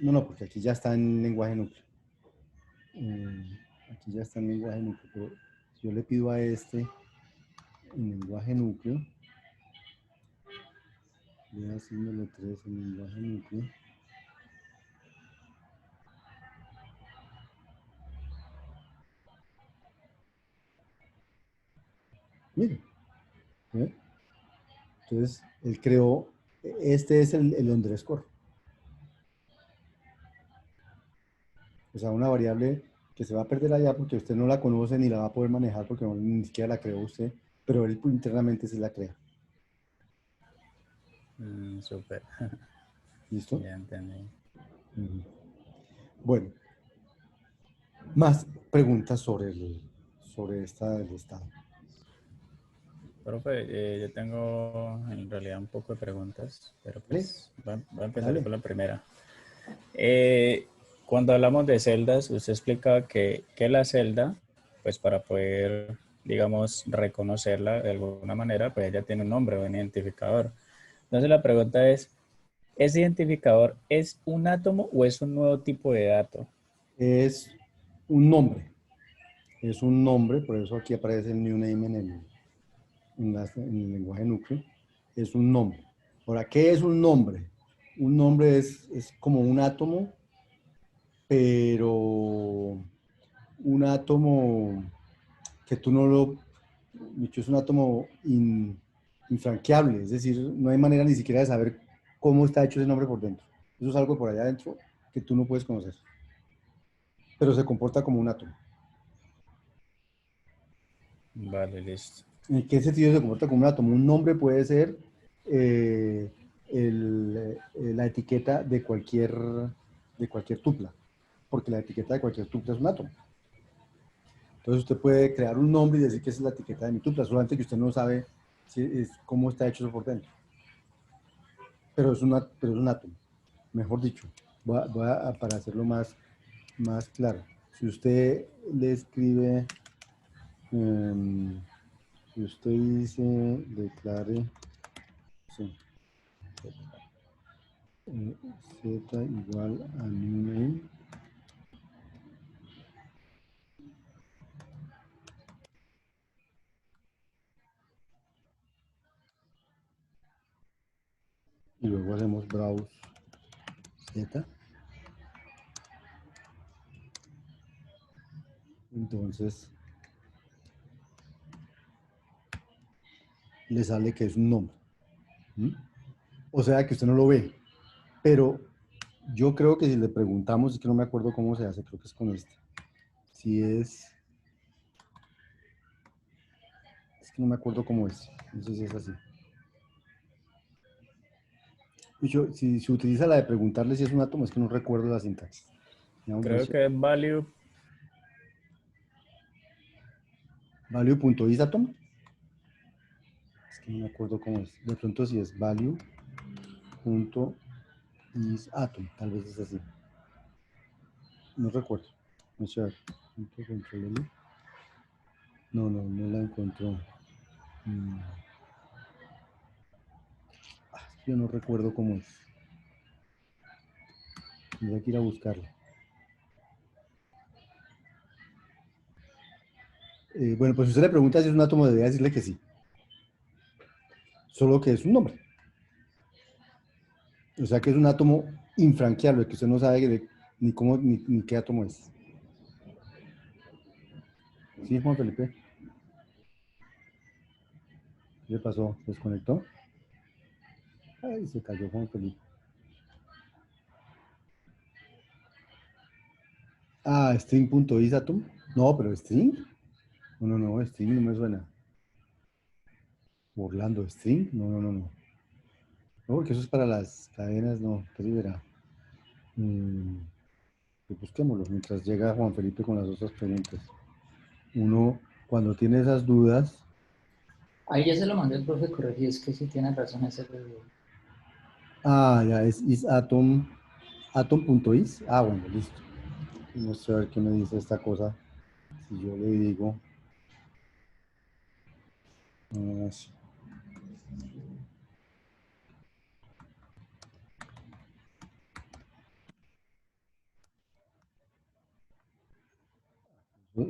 no, porque aquí ya está en lenguaje núcleo. Aquí ya está en lenguaje núcleo, pero si yo le pido a este en lenguaje núcleo, voy a decirle 3 en lenguaje núcleo. Miren, ¿eh? Entonces, él creó, este es el underscore. O sea, una variable que se va a perder allá porque usted no la conoce ni la va a poder manejar porque ni siquiera la creó usted, pero él internamente sí la crea. Súper, ¿Listo? ya entendí. Ujú. Bueno, más preguntas sobre esta del Estado. Profe, yo tengo en realidad un poco de preguntas, pero ¿Vale? pues voy a empezar Dale. con la primera. Eh, Cuando hablamos de celdas, usted explica que la celda, pues para poder, digamos, reconocerla de alguna manera, pues ella tiene un nombre o un identificador. Entonces la pregunta es, ¿ese identificador es un átomo o es un nuevo tipo de dato? Es un nombre. Es un nombre, por eso aquí aparece el new name en el lenguaje núcleo. Es un nombre. Ahora, ¿qué es un nombre? Un nombre es como un átomo, pero un átomo que tú no lo, Micho, es un átomo infranqueable, es decir, no hay manera ni siquiera de saber cómo está hecho ese nombre por dentro. Eso es algo por allá adentro que tú no puedes conocer, pero se comporta como un átomo. Vale, listo. ¿En qué sentido se comporta como un átomo? Un nombre puede ser la etiqueta de cualquier tupla, porque la etiqueta de cualquier tupla es un átomo. Entonces usted puede crear un nombre y decir que esa es la etiqueta de mi tupla, solamente que usted no sabe cómo está hecho eso por dentro. Pero es un átomo, mejor dicho. Para hacerlo más claro. Si usted le escribe, si usted dice, declare, sí, z igual a new name, y luego hacemos browse z, Entonces, le sale que es un nombre. ¿Mm? O sea que usted no lo ve. Pero yo creo que si le preguntamos, es que no me acuerdo cómo se hace, creo que es con este. Si es que no me acuerdo cómo es. No sé si es así. Y si se utiliza la de preguntarle si es un átomo, es que no recuerdo la sintaxis. Creo que es value. Value.isAtom. Es que no me acuerdo cómo es. De pronto si es value.isAtom. Tal vez es así. No recuerdo. No sé. No la encontró. Yo no recuerdo cómo es. Tendría que ir a buscarla. Bueno, pues si usted le pregunta si es un átomo, debería decirle que sí. Solo que es un nombre. O sea que es un átomo infranqueable, que usted no sabe ni cómo ni qué átomo es. ¿Sí, Juan Felipe? ¿Qué le pasó? ¿Se desconectó? Ay, se cayó Juan Felipe. Ah, string.isatom. No, pero string. No, string no me suena. Orlando, string. No. No, porque eso es para las cadenas, no. ¿Qué se verá? Pues busquémoslo mientras llega Juan Felipe con las otras preguntas. Uno, cuando tiene esas dudas. Ahí ya se lo mandé al profe corregí, es que sí tiene razón ese. Ah, ya es isatom. Atom.is. Ah, bueno, listo. Vamos a ver qué me dice esta cosa. Si yo le digo. Sí.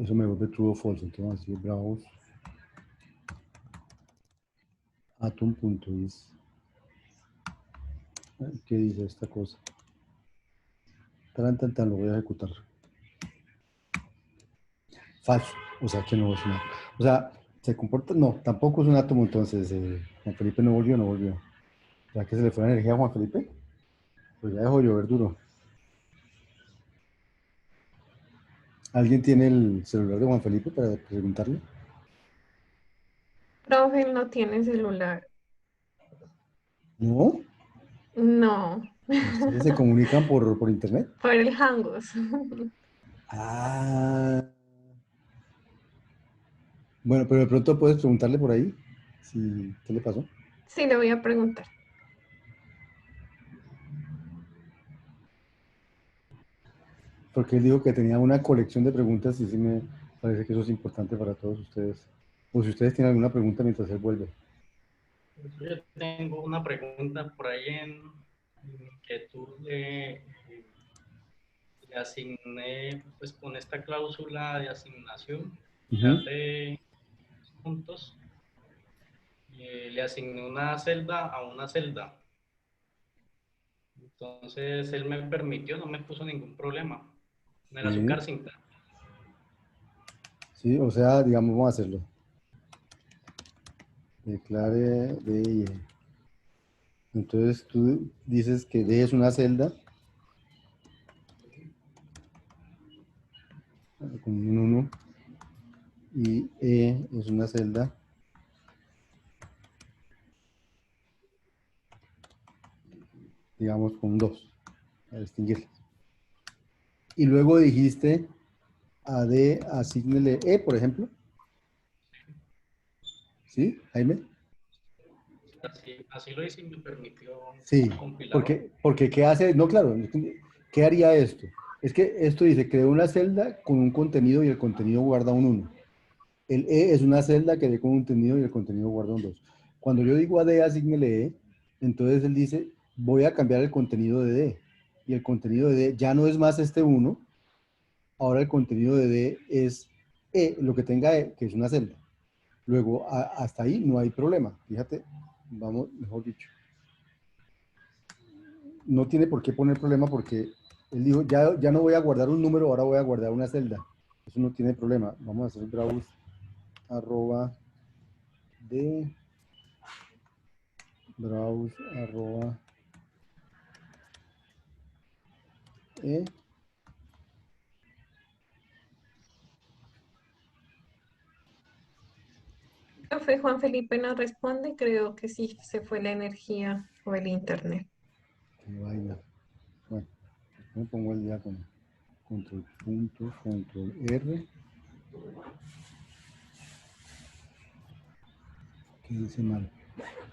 Eso me vuelve true o false. Entonces, así, browse atom.is. ¿Qué dice esta cosa? Tan, lo voy a ejecutar. Falso. O sea que no es una. O sea, se comporta. No, tampoco es un átomo. Entonces, Juan Felipe no volvió. O sea que se le fue la energía a Juan Felipe. Pues ya dejó llover duro. ¿Alguien tiene el celular de Juan Felipe para preguntarle? Profe, no tiene celular. No. No, Ustedes se comunican por internet. por el Hangos. Ah. Bueno, pero de pronto puedes preguntarle por ahí. ¿Qué le pasó? Sí, le voy a preguntar. Porque él dijo que tenía una colección de preguntas y sí me parece que eso es importante para todos ustedes. O si ustedes tienen alguna pregunta mientras él vuelve. Yo tengo una pregunta por ahí que tú le asigné, pues con esta cláusula de asignación de puntos, le asigné una celda a una celda. Entonces él me permitió, no me puso ningún problema. En el azúcar cinta. Sí, o sea, digamos, vamos a hacerlo. Declare D. Entonces tú dices que D es una celda con un 1 y E es una celda digamos con un 2 para distinguirlas. Y luego dijiste a D asígnele E, por ejemplo. ¿Sí, Jaime? Así lo hice y me permitió Sí, compilarlo. porque ¿qué hace? No, claro, ¿qué haría esto? Es que esto dice, creó una celda con un contenido y el contenido guarda un 1. El E es una celda que dé con un contenido y el contenido guarda un 2. Cuando yo digo a D, asígnele E, entonces él dice, voy a cambiar el contenido de D. Y el contenido de D ya no es más este 1, ahora el contenido de D es E, lo que tenga E, que es una celda. Luego, hasta ahí no hay problema. Fíjate, vamos, mejor dicho. No tiene por qué poner problema porque él dijo, ya no voy a guardar un número, ahora voy a guardar una celda. esto no tiene problema. Vamos a hacer browse arroba de browse arroba e. Profe Juan Felipe no responde, creo que sí se fue la energía o el internet. Qué vaina. Bueno, me pongo el día con control punto, control R. ¿Qué dice mal?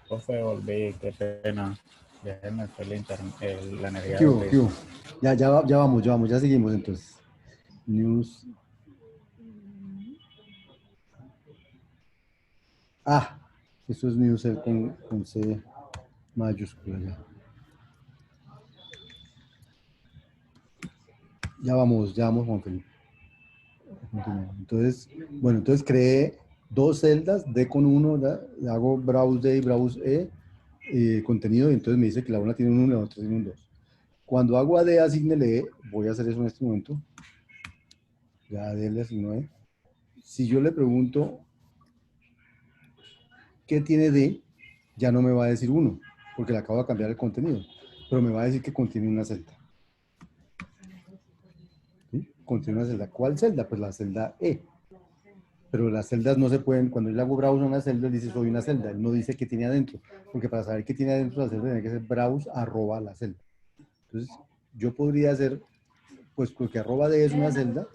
Profe, volví, qué pena. Ya se me fue el internet, la energía ¿Qué de hubo? volver. ¿Qué hubo? Ya vamos, ya seguimos entonces. News. Ah, esto es news con C mayúscula ya. Ya vamos, Juan Felipe. Entonces, bueno, entonces creé dos celdas, D con 1, le hago browse D y browse E, contenido, y entonces me dice que la una tiene un 1 y la otra tiene un 2. Cuando hago a D asignele E, voy a hacer eso en este momento. Ya a D le asigno E. Si yo le pregunto qué tiene D, ya no me va a decir 1, porque le acabo de cambiar el contenido, pero me va a decir que contiene una celda. ¿Sí? Contiene una celda. ¿Cuál celda? Pues la celda E. Pero las celdas no se pueden, cuando yo le hago browse a una celda, él dice soy una celda, él no dice qué tiene adentro, porque para saber qué tiene adentro la celda tiene que ser browse arroba la celda. Entonces, yo podría hacer, pues porque arroba D es una celda,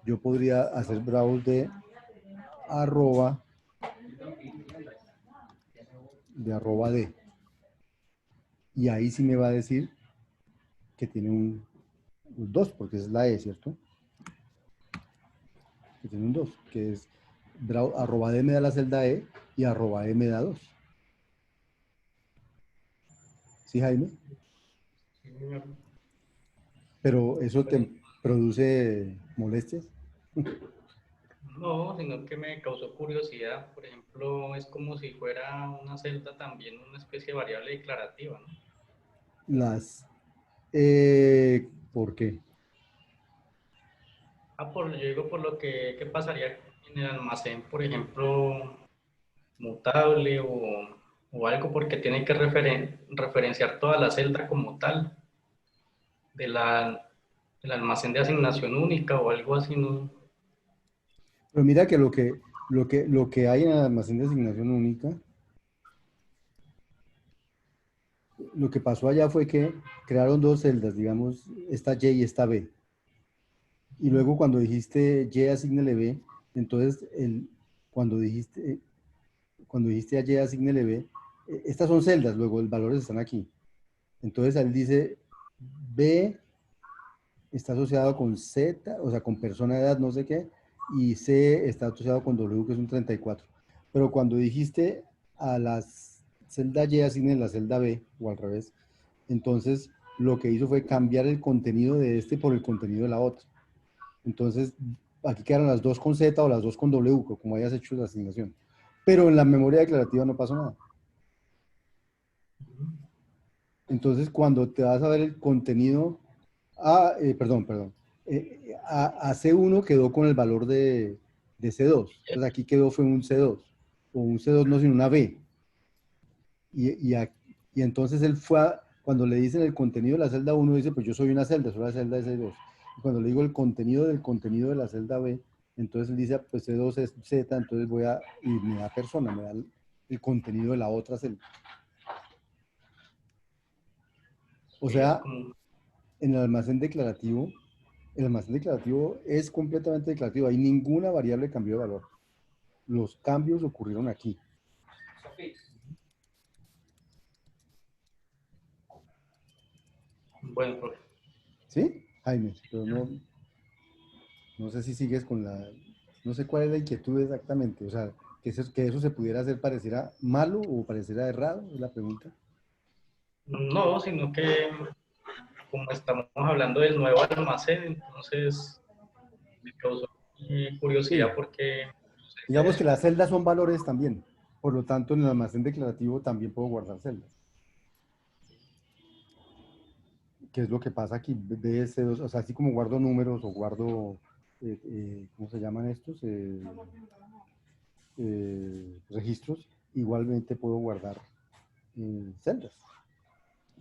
yo podría hacer browse de arroba D. Y ahí sí me va a decir que tiene un 2, porque es la E, ¿cierto? Que tiene un 2, que es arroba D me da la celda E y arroba E me da 2. ¿Sí, Jaime? Pero eso te produce molestias. No, sino que me causó curiosidad. Por ejemplo, es como si fuera una celda también una especie de variable declarativa, ¿no? Las, ¿por qué? Yo digo por lo que ¿qué pasaría en el almacén, por ejemplo, mutable o algo, porque tiene que referenciar toda la celda como tal de del almacén de asignación única o algo así, ¿no? Pero mira que lo que hay en el almacén de asignación única, lo que pasó allá fue que crearon dos celdas, digamos, esta Y y esta B. Y luego cuando dijiste Y asignele B, entonces cuando dijiste, cuando dijiste a Y asignele B, estas son celdas, luego los valores están aquí. Entonces él dice B está asociado con Z, o sea, con persona de edad, no sé qué, y C está asociado con W, que es un 34. Pero cuando dijiste a la celda Y asignen la celda B, o al revés, entonces lo que hizo fue cambiar el contenido de este por el contenido de la otra. Entonces, aquí quedaron las dos con Z o las dos con W, como hayas hecho la asignación. Pero en la memoria declarativa no pasó nada. Entonces, cuando te vas a ver el contenido, perdón, a C1 quedó con el valor de C2. Entonces aquí quedó fue un C2, o un C2 no, sino una B. Y entonces él cuando le dicen el contenido de la celda 1, dice, pues yo soy una celda, soy la celda de C2. Y cuando le digo el contenido del contenido de la celda B, entonces él dice, pues C2 es Z, entonces y me da persona, me da el contenido de la otra celda. O sea, en el almacén declarativo es completamente declarativo. Hay ninguna variable que cambió de valor. Los cambios ocurrieron aquí. Bueno, profe. ¿Sí, Jaime? Pero no sé si sigues con no sé cuál es la inquietud exactamente. O sea, que eso se pudiera hacer pareciera malo o pareciera errado, es la pregunta. No, sino que como estamos hablando del nuevo almacén, entonces me causó curiosidad Sí. porque Digamos que las celdas son valores también. Por lo tanto, en el almacén declarativo también puedo guardar celdas. ¿Qué es lo que pasa aquí? BS2, o sea, así como guardo números o guardo ¿cómo se llaman estos? Registros, igualmente puedo guardar celdas.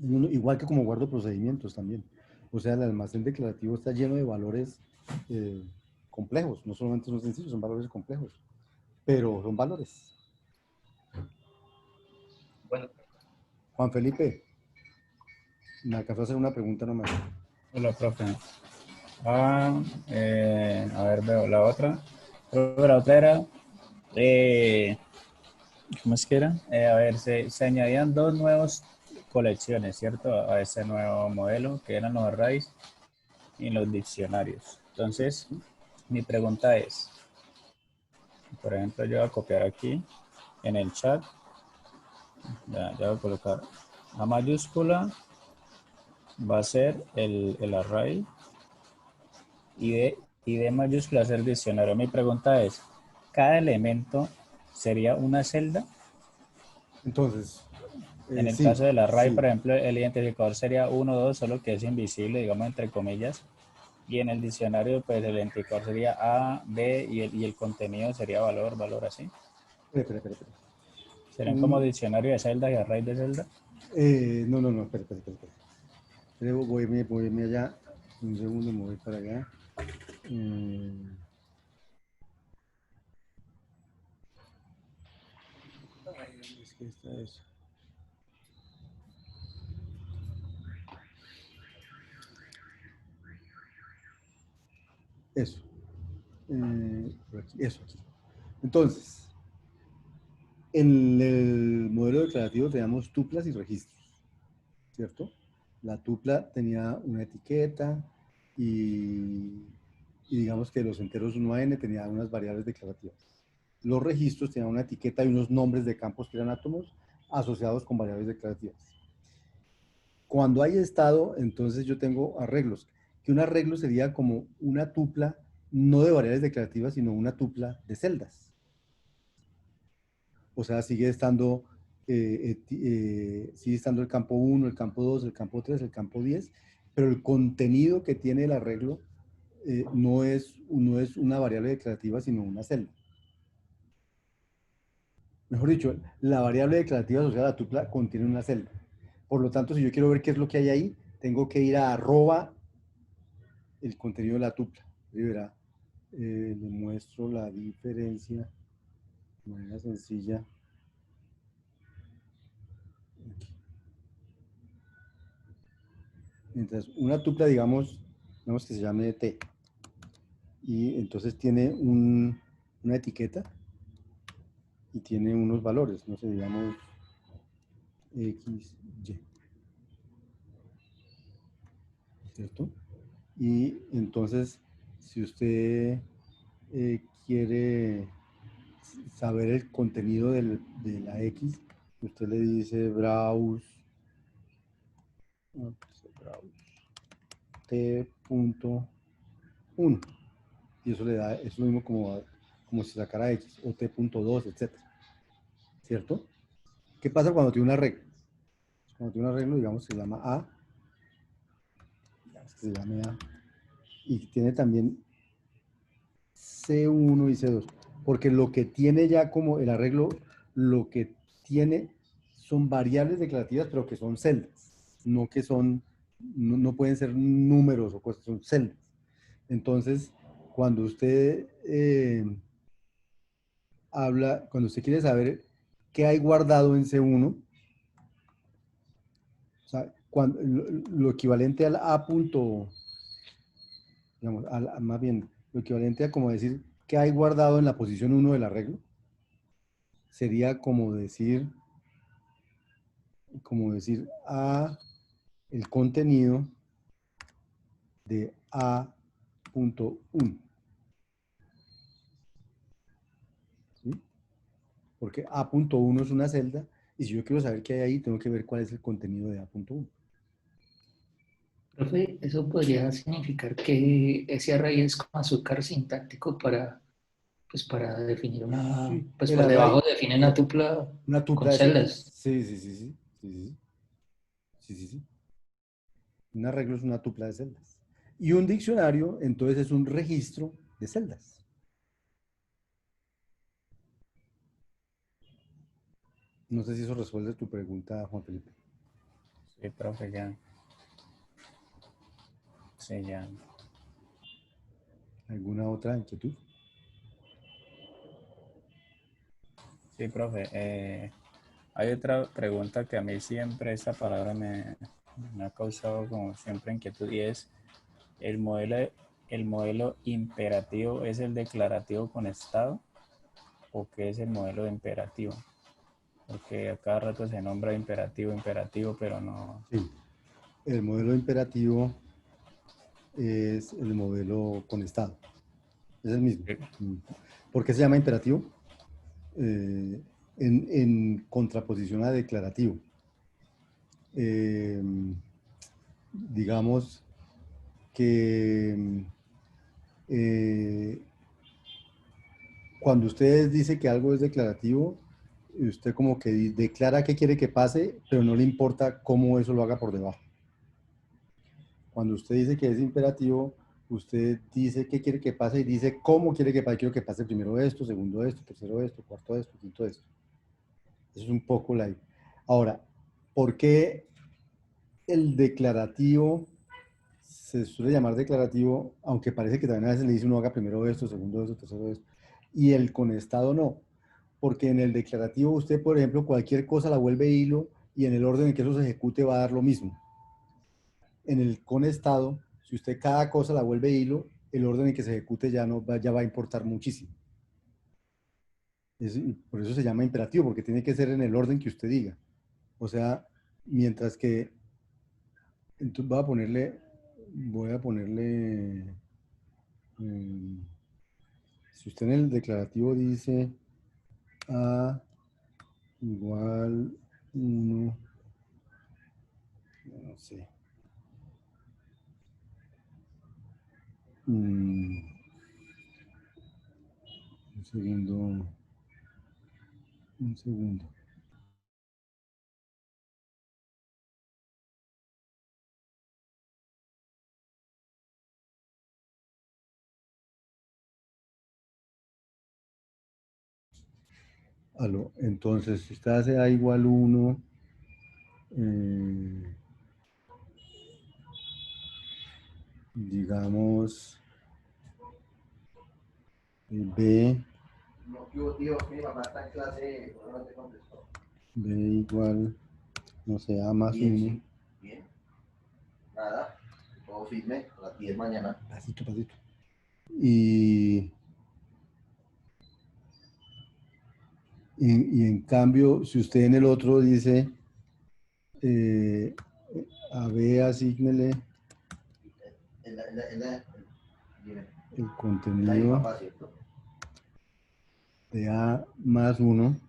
Igual que como guardo procedimientos también. O sea, el almacén declarativo está lleno de valores complejos, no solamente son sencillos, son valores complejos, pero son valores. Bueno, Juan Felipe, me alcanzó a hacer una pregunta nomás. Hola, profe. A ver, veo la otra. Profe, la otra era, ¿cómo es que era? A ver, se añadían dos nuevas colecciones, ¿cierto? A ese nuevo modelo, que eran los arrays y los diccionarios. Entonces, mi pregunta es, por ejemplo, yo voy a copiar aquí en el chat, ya voy a colocar A mayúscula, va a ser el array, y D mayúscula va a ser el diccionario. Mi pregunta es, ¿cada elemento sería una celda? Entonces, En el sí, caso del array, sí. por ejemplo, el identificador sería 1, 2, solo que es invisible, digamos, entre comillas. Y en el diccionario, pues el identificador sería A, B y el contenido sería valor, valor así. Espera. ¿Serían como diccionario de celdas y array de celdas? No, espera. Voy a irme allá, un segundo, me voy para allá. Ay, ¿dónde es que está eso? Eso. Eso aquí. Entonces, en el modelo declarativo teníamos tuplas y registros, ¿cierto? La tupla tenía una etiqueta y digamos que los enteros 1 a n tenían unas variables declarativas. Los registros tenían una etiqueta y unos nombres de campos que eran átomos asociados con variables declarativas. Cuando hay estado, entonces yo tengo arreglos, que un arreglo sería como una tupla, no de variables declarativas, sino una tupla de celdas. O sea, sigue estando el campo 1, el campo 2, el campo 3, el campo 10, pero el contenido que tiene el arreglo no es una variable declarativa, sino una celda. Mejor dicho, la variable declarativa asociada a la tupla contiene una celda. Por lo tanto, si yo quiero ver qué es lo que hay ahí, tengo que ir a arroba el contenido de la tupla. Y verá, le muestro la diferencia de manera sencilla. Aquí. Mientras una tupla, digamos que se llame T, y entonces tiene una etiqueta y tiene unos valores, no sé, digamos X, Y, ¿cierto? Y entonces, si usted quiere saber el contenido de la X, usted le dice browse T.1 y eso le da, es lo mismo como si sacara X o T.2, etcétera, ¿cierto? ¿Qué pasa cuando tiene un arreglo? Cuando tiene un arreglo, digamos, se llama A, digamos que se llame A, y tiene también C1 y C2, porque lo que tiene ya como el arreglo, lo que tiene son variables declarativas, pero que son celdas, no que son, no pueden ser números o cosas, son celdas. Entonces, cuando usted cuando usted quiere saber qué hay guardado en C1, o sea, lo equivalente al A punto, digamos, más bien, lo equivalente a como decir qué hay guardado en la posición 1 del arreglo, sería como decir el contenido de A.1. ¿Sí? Porque A.1 es una celda y si yo quiero saber qué hay ahí, tengo que ver cuál es el contenido de A.1. Profe, eso podría significar que ese array es como azúcar sintáctico para definir una, Sí, pues el por debajo array, define una tupla una con tupla de celdas. celdas. Sí. Un arreglo es una tupla de celdas. Y un diccionario, entonces, es un registro de celdas. No sé si eso resuelve tu pregunta, Juan Felipe. Sí, profe, ya. Sí, ya. ¿Alguna otra inquietud? Sí, profe. Hay otra pregunta que a mí siempre esta palabra me ha causado como siempre inquietud y es el modelo imperativo ¿es el declarativo con estado o qué es el modelo de imperativo? Porque a cada rato se nombra imperativo, pero no. Sí. El modelo imperativo es el modelo con estado. Es el mismo. ¿Por qué se llama imperativo? En contraposición a declarativo. Digamos que cuando usted dice que algo es declarativo, usted como que declara qué quiere que pase, pero no le importa cómo eso lo haga por debajo. Cuando usted dice que es imperativo, usted dice qué quiere que pase y dice cómo quiere que pase. Quiero que pase primero esto, segundo esto, tercero esto, cuarto esto, quinto esto. Eso es un poco la... Ahora, ¿por qué el declarativo se suele llamar declarativo, aunque parece que también a veces le dice uno haga primero esto, segundo esto, tercero esto, y el conestado no? Porque en el declarativo usted, por ejemplo, cualquier cosa la vuelve hilo y en el orden en que eso se ejecute va a dar lo mismo. En el conestado, si usted cada cosa la vuelve hilo, el orden en que se ejecute ya va a importar muchísimo. Por eso se llama imperativo, porque tiene que ser en el orden que usted diga. O sea, mientras que, entonces voy a ponerle, si usted en el declarativo dice A igual 1, no sé, un segundo. Entonces, si usted hace A igual 1, digamos, B, B igual, no sé, A más 1. Bien, nada, todo firme, a las 10 mañana. Pasito, pasito. Y en cambio, si usted en el otro dice, a B asígnele el contenido de A más 1,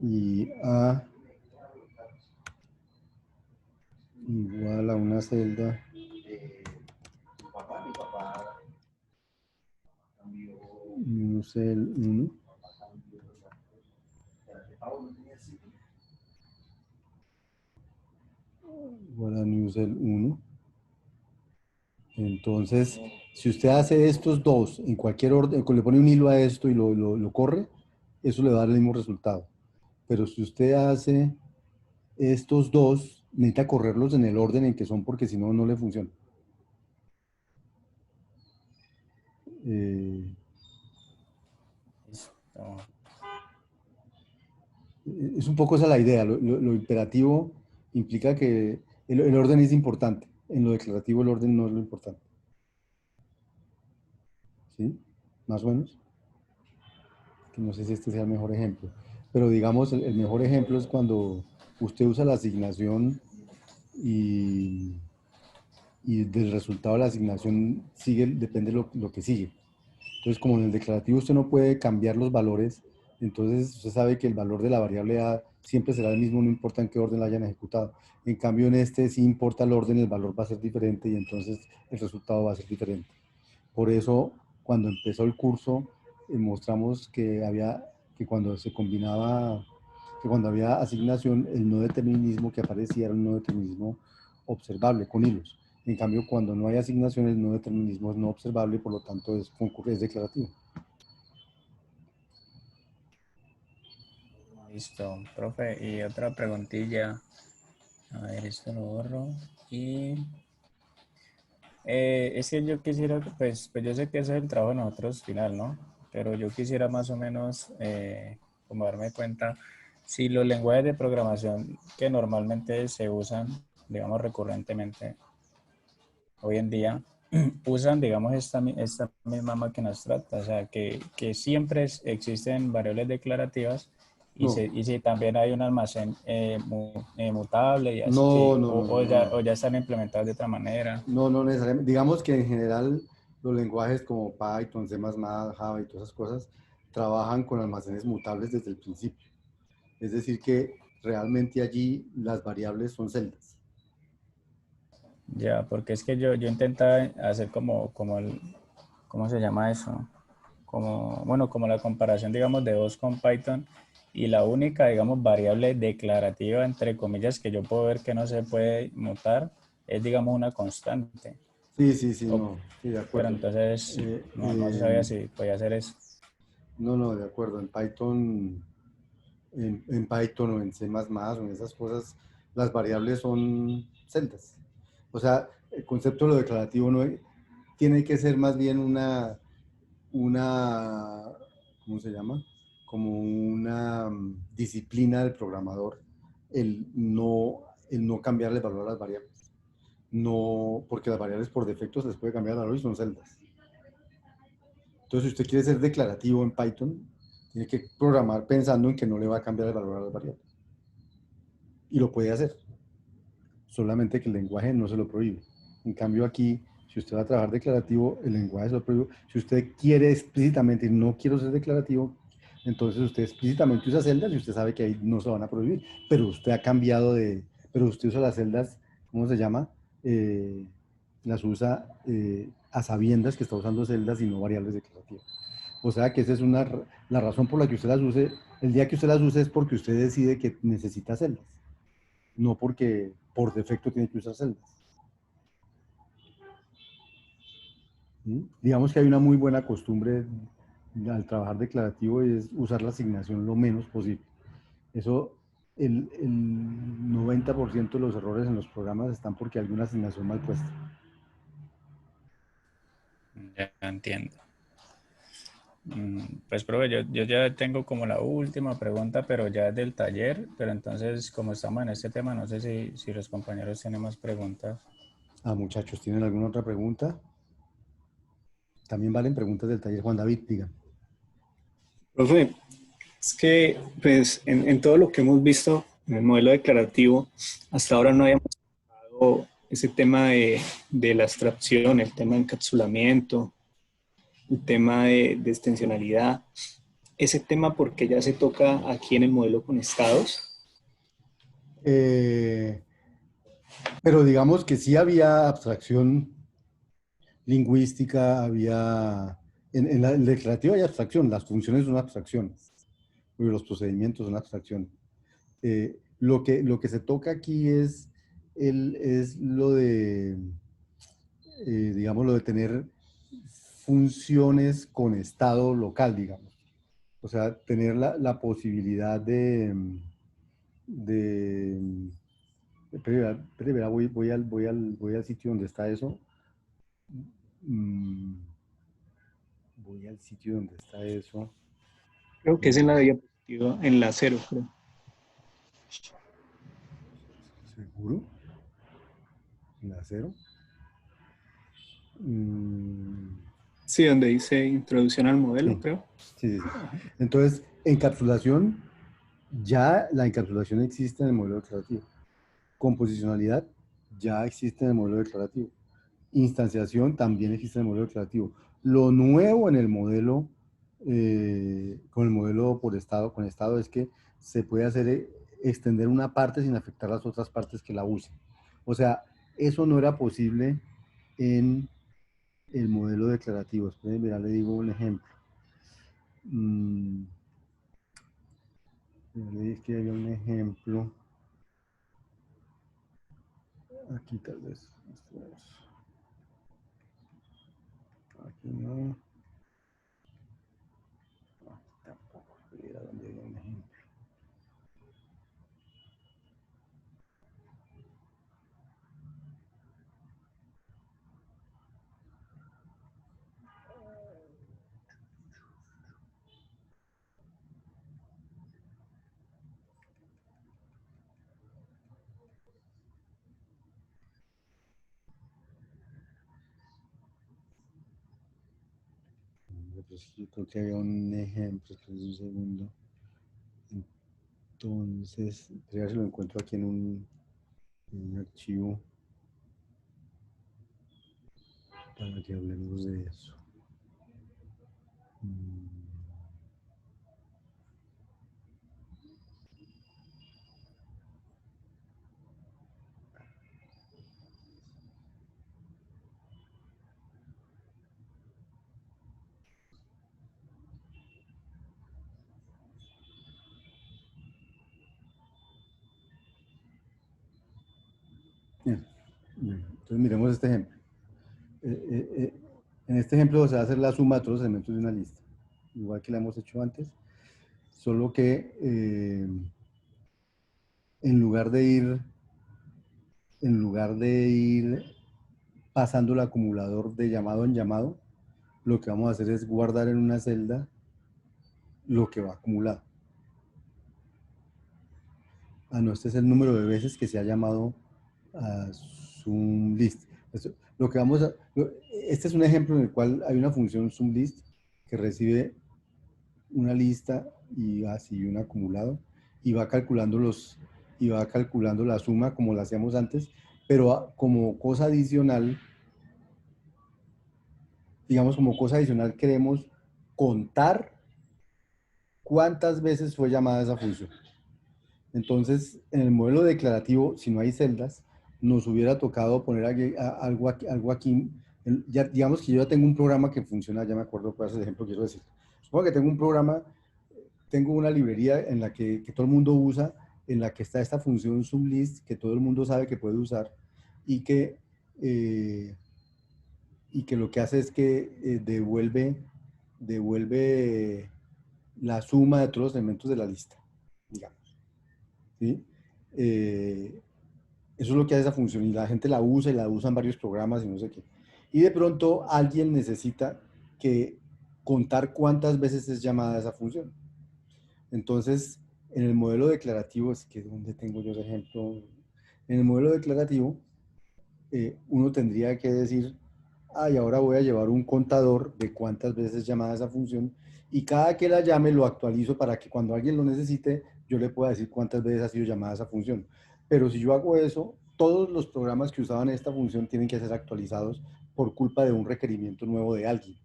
y A igual a una celda menos el 1, igual a menos el 1. Entonces, si usted hace estos dos en cualquier orden, le pone un hilo a esto y lo corre, eso le va a dar el mismo resultado. Pero si usted hace estos dos, necesita correrlos en el orden en que son, porque si no, no le funciona. Es un poco esa la idea. Lo imperativo implica que el orden es importante. En lo declarativo el orden no es lo importante. ¿Sí? Más o menos. Que no sé si este sea el mejor ejemplo. Pero digamos, el mejor ejemplo es cuando usted usa la asignación y del resultado de la asignación depende lo que sigue. Entonces, como en el declarativo usted no puede cambiar los valores, entonces usted sabe que el valor de la variable A siempre será el mismo, no importa en qué orden la hayan ejecutado. En cambio, en este sí importa el orden, el valor va a ser diferente y entonces el resultado va a ser diferente. Por eso, cuando empezó el curso, mostramos que cuando se combinaba, que cuando había asignación, el no determinismo que aparecía era un no determinismo observable con hilos. En cambio, cuando no hay asignaciones, no determinismo es no observable, por lo tanto es declarativo. Listo, profe. Y otra preguntilla. A ver, esto lo borro. Y es que yo quisiera, pues yo sé que ese es el trabajo de nosotros final, ¿no? Pero yo quisiera más o menos como darme cuenta si los lenguajes de programación que normalmente se usan, digamos, recurrentemente hoy en día, usan, digamos, esta misma máquina abstracta, o sea, que siempre existen variables declarativas y, No, y si también hay un almacén mutable y no, así, no, no, no, no. o ya están implementados de otra manera. No, no necesariamente. Digamos que en general los lenguajes como Python, C++, Java y todas esas cosas trabajan con almacenes mutables desde el principio. Es decir, que realmente allí las variables son celdas. Ya, porque es que yo intentaba hacer como el, ¿cómo se llama eso? Como, bueno, como la comparación, digamos, de dos con Python y la única, digamos, variable declarativa, entre comillas, que yo puedo ver que no se puede mutar, es, digamos, una constante. Sí, sí, sí, O- no, sí, de pero acuerdo. entonces, Eh, no sabía eh, si podía hacer eso. no, no, de acuerdo. En Python o en C++ o en esas cosas, las variables son celdas. O sea, el concepto de lo declarativo no tiene que ser más bien una, ¿cómo se llama? Como una disciplina del programador, el no cambiarle valor a las variables. No, porque las variables por defecto se les puede cambiar el valor y son celdas. Entonces, si usted quiere ser declarativo en Python, tiene que programar pensando en que no le va a cambiar el valor a las variables. Y lo puede hacer, solamente que el lenguaje no se lo prohíbe. En cambio aquí, si usted va a trabajar declarativo, el lenguaje se lo prohíbe. Si usted quiere explícitamente, no quiero ser declarativo, entonces usted explícitamente usa celdas y usted sabe que ahí no se van a prohibir, pero usted ha cambiado pero usted usa las celdas, ¿cómo se llama? Las usa a sabiendas que está usando celdas y no variables declarativas. O sea que esa es la razón por la que usted las use. El día que usted las use es porque usted decide que necesita celdas, no porque por defecto tiene que usar celdas. ¿Sí? Digamos que hay una muy buena costumbre al trabajar declarativo y es usar la asignación lo menos posible. Eso, el 90% de los errores en los programas están porque hay alguna asignación mal puesta. Ya entiendo. Pues, profe, yo ya tengo como la última pregunta, pero ya es del taller, pero entonces, como estamos en este tema, no sé si los compañeros tienen más preguntas. Ah, muchachos, ¿tienen alguna otra pregunta? También valen preguntas del taller. Juan David, diga. Profe, es que pues en todo lo que hemos visto en el modelo declarativo, hasta ahora no habíamos tocado ese tema de la abstracción, el tema de encapsulamiento, el tema de extensionalidad. Ese tema, ¿porque ya se toca aquí en el modelo con estados? Eh, pero digamos que sí había abstracción lingüística, en el declarativo hay abstracción, las funciones son abstracciones, los procedimientos son abstracción. Lo que se toca aquí es lo de, digamos, lo de tener funciones con estado local, digamos. O sea, tener la posibilidad de espere, verá, voy al sitio donde está eso. Mm, Voy al sitio donde está eso. Creo que es en la diapositiva, en la cero, creo. ¿Seguro? ¿En la cero? Mm, Sí, donde dice introducción al modelo, sí, creo. sí, sí, sí. Entonces, encapsulación, ya la encapsulación existe en el modelo declarativo. Composicionalidad, ya existe en el modelo declarativo. Instanciación también existe en el modelo declarativo. Lo nuevo en el modelo, con el modelo por estado, con estado, es que se puede hacer extender una parte sin afectar las otras partes que la usen. O sea, eso no era posible en el modelo declarativo. Esperen, mira, le digo un ejemplo. Le dije que había un ejemplo. Aquí tal vez. Aquí no. Aquí tampoco. Mira dónde hay un ejemplo. Pues yo creo que había un ejemplo, espera un segundo. Entonces, voy a ver si lo encuentro aquí en un archivo para que hablemos de eso. Bien. Entonces miremos este ejemplo. En este ejemplo se va a hacer la suma de todos los elementos de una lista, igual que la hemos hecho antes, solo que en lugar de ir pasando el acumulador de llamado en llamado, lo que vamos a hacer es guardar en una celda lo que va acumulado. No, este es el número de veces que se ha llamado a SumList. Lo que vamos a, este es un ejemplo en el cual hay una función SumList que recibe una lista y así un acumulado y va calculando la suma como la hacíamos antes, pero como cosa adicional, digamos como cosa adicional queremos contar cuántas veces fue llamada esa función. Entonces, en el modelo declarativo, si no hay celdas, nos hubiera tocado poner algo aquí. Ya, digamos que yo ya tengo un programa que funciona, ya me acuerdo cuál es el ejemplo que quiero decir. Supongo que tengo un programa, tengo una librería en la que todo el mundo usa, en la que está esta función SumList, que todo el mundo sabe que puede usar, y que lo que hace es que devuelve la suma de todos los elementos de la lista, digamos. ¿Sí? Eso es lo que hace esa función y la gente la usa y la usa en varios programas y no sé qué. Y de pronto alguien necesita que contar cuántas veces es llamada esa función. Entonces, en el modelo declarativo, es que ¿dónde tengo yo ese ejemplo? En el modelo declarativo, uno tendría que decir, y ahora voy a llevar un contador de cuántas veces es llamada esa función y cada que la llame lo actualizo para que cuando alguien lo necesite, yo le pueda decir cuántas veces ha sido llamada esa función. Pero si yo hago eso, todos los programas que usaban esta función tienen que ser actualizados por culpa de un requerimiento nuevo de alguien.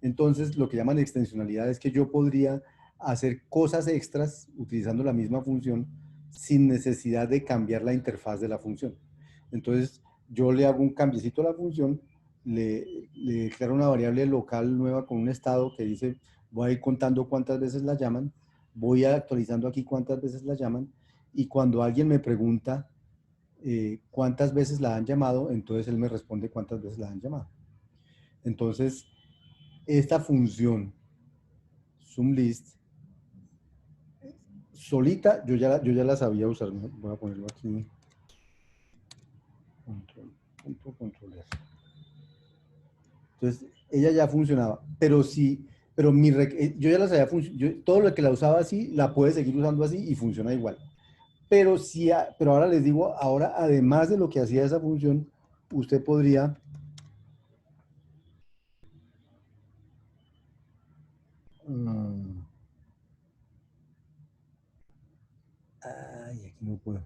Entonces, lo que llaman extensionalidad es que yo podría hacer cosas extras utilizando la misma función sin necesidad de cambiar la interfaz de la función. Entonces, yo le hago un cambiecito a la función, le declaro una variable local nueva con un estado que dice, voy a ir contando cuántas veces la llaman, voy actualizando aquí cuántas veces la llaman, y cuando alguien me pregunta cuántas veces la han llamado, entonces él me responde cuántas veces la han llamado. Entonces, esta función SumList solita, yo ya la sabía usar. Voy a ponerlo aquí. Control R. Entonces, ella ya funcionaba. Pero sí, pero yo ya la sabía, todo lo que la usaba así, la puede seguir usando así y funciona igual. Pero sí, pero ahora les digo, ahora además de lo que hacía esa función, usted podría aquí no puedo.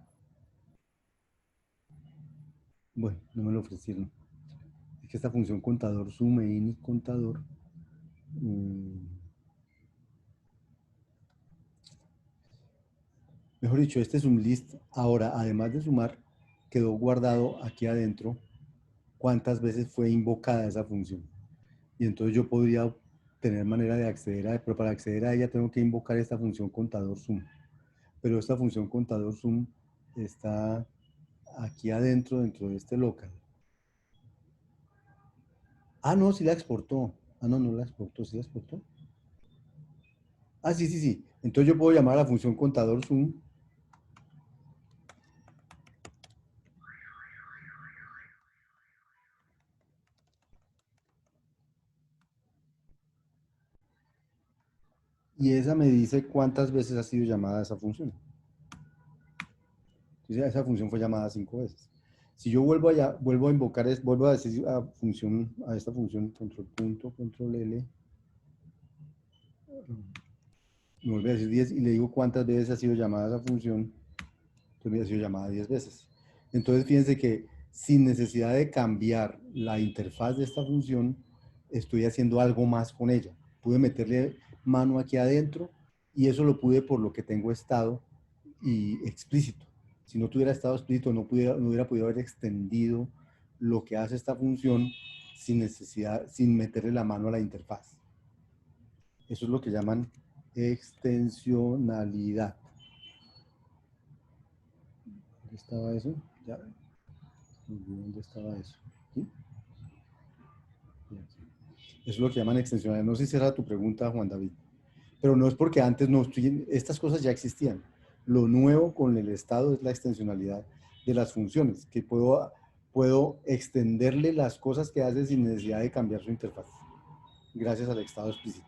Bueno, no me lo ofrecieron. Es que esta función contador sume y contador mejor dicho, este es un list. Ahora, además de sumar, quedó guardado aquí adentro cuántas veces fue invocada esa función. Y entonces yo podría tener manera de acceder a ella, pero para acceder a ella tengo que invocar esta función contador sum. Pero esta función contador sum está aquí adentro, dentro de este local. Ah, no, sí la exportó. Ah, no, no la exportó, sí la exportó. Ah, sí, sí, sí. Entonces yo puedo llamar a la función contador sum. Y esa me dice cuántas veces ha sido llamada esa función. Entonces esa función fue llamada 5 veces. Si yo vuelvo allá, vuelvo a invocar, vuelvo a decir a esta función control punto, control L, me vuelve a decir 10 y le digo cuántas veces ha sido llamada esa función, entonces me ha sido llamada 10 veces. Entonces fíjense que sin necesidad de cambiar la interfaz de esta función, estoy haciendo algo más con ella. Pude meterle mano aquí adentro y eso lo pude por lo que tengo estado y explícito. Si no tuviera estado explícito, no hubiera podido haber extendido lo que hace esta función sin necesidad, sin meterle la mano a la interfaz. Eso es lo que llaman extensionalidad. ¿Dónde estaba eso? Ya. ¿Dónde estaba eso? ¿Sí? Eso es lo que llaman extensionalidad. No sé si era tu pregunta, Juan David. Pero no es porque antes no estoy, estas cosas ya existían. Lo nuevo con el estado es la extensionalidad de las funciones, que puedo extenderle las cosas que hace sin necesidad de cambiar su interfaz, gracias al estado explícito.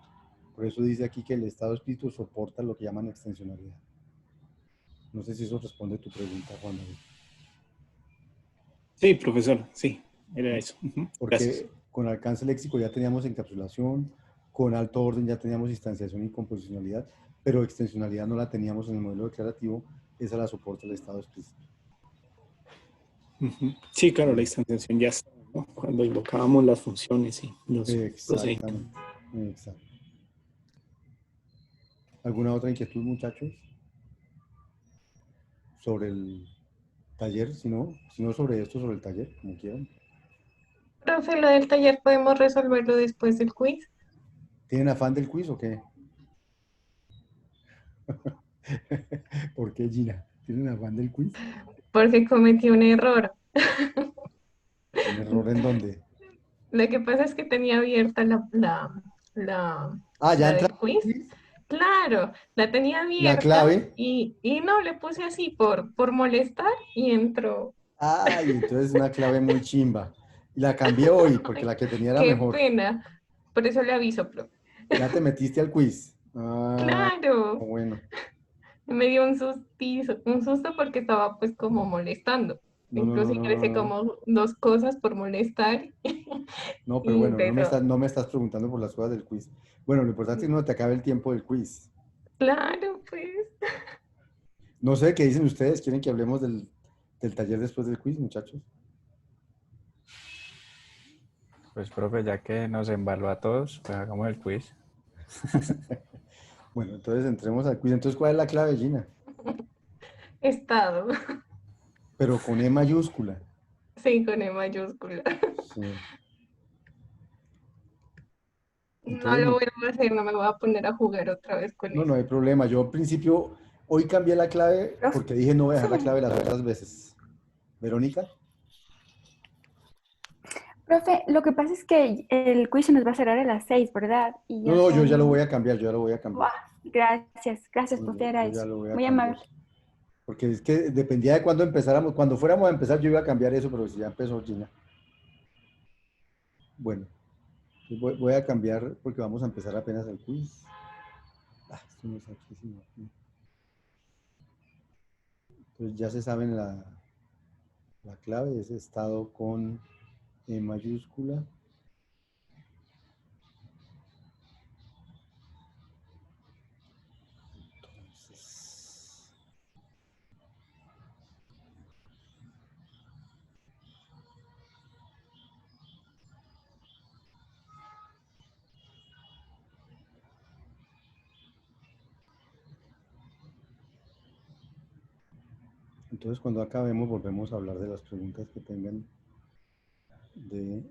Por eso dice aquí que el estado explícito soporta lo que llaman extensionalidad. No sé si eso responde a tu pregunta, Juan David. Sí, profesor, sí, era eso. Porque Gracias. con alcance léxico ya teníamos encapsulación, con alto orden ya teníamos instanciación y composicionalidad, pero extensionalidad no la teníamos en el modelo declarativo, esa la soporta el estado explícito. Sí, claro, la instanciación ya está, ¿no? Cuando invocábamos las funciones y los Exactamente. Exacto. ¿Alguna otra inquietud, muchachos? Sobre el taller, si no sobre esto, sobre el taller, como quieran. Profe, lo del taller podemos resolverlo después del quiz, ¿Tienen afán del quiz o qué? ¿Por qué, Gina? ¿Tienen afán del quiz? porque cometí un error. ¿Un error en dónde? Lo que pasa es que tenía abierta la, Ya la entra del quiz. Claro, la tenía la abierta clave. y no, le puse así por molestar y entró. Y entonces una clave muy chimba. Y la cambié hoy porque la que tenía era Qué mejor. pena. Por eso le aviso, profe. Ya te metiste al quiz. Claro, Bueno. me dio un susto porque estaba pues como molestando. No, no, Incluso no, no, no, ingresé no. como 2 cosas por molestar No, pero y bueno, empezó. no me estás preguntando por las cosas del quiz. Bueno, lo importante es que no te acabe el tiempo del quiz. Claro, pues. No sé qué dicen ustedes. ¿Quieren que hablemos del taller después del quiz, muchachos? Pues, profe, ya que nos embaló a todos, pues hagamos el quiz. Bueno, entonces entremos al quiz. Entonces, ¿cuál es la clave, Gina? Estado. Pero con E mayúscula. Sí, con E mayúscula. Sí. No Entonces, lo vuelvo a hacer, no me voy a poner a jugar otra vez con no eso. hay problema. Yo al principio, hoy cambié la clave porque dije no voy a dejar la clave las otras veces. Verónica. Profe, lo que pasa es que el quiz se nos va a cerrar a las 6, ¿verdad? Y ya No, yo ya lo voy son... a cambiar, yo ya lo voy a cambiar. Buah, gracias, gracias, No, profe, era yo ya eso. lo voy a Muy cambiar. amable. Porque es que dependía de cuándo empezáramos. Cuando fuéramos a empezar, yo iba a cambiar eso, pero si ya empezó Gina. Bueno, voy a cambiar porque vamos a empezar apenas el quiz. Esto no es aquí, sino aquí. Entonces ya se saben la clave, es estado con E mayúscula. Entonces cuando acabemos volvemos a hablar de las preguntas que tengan de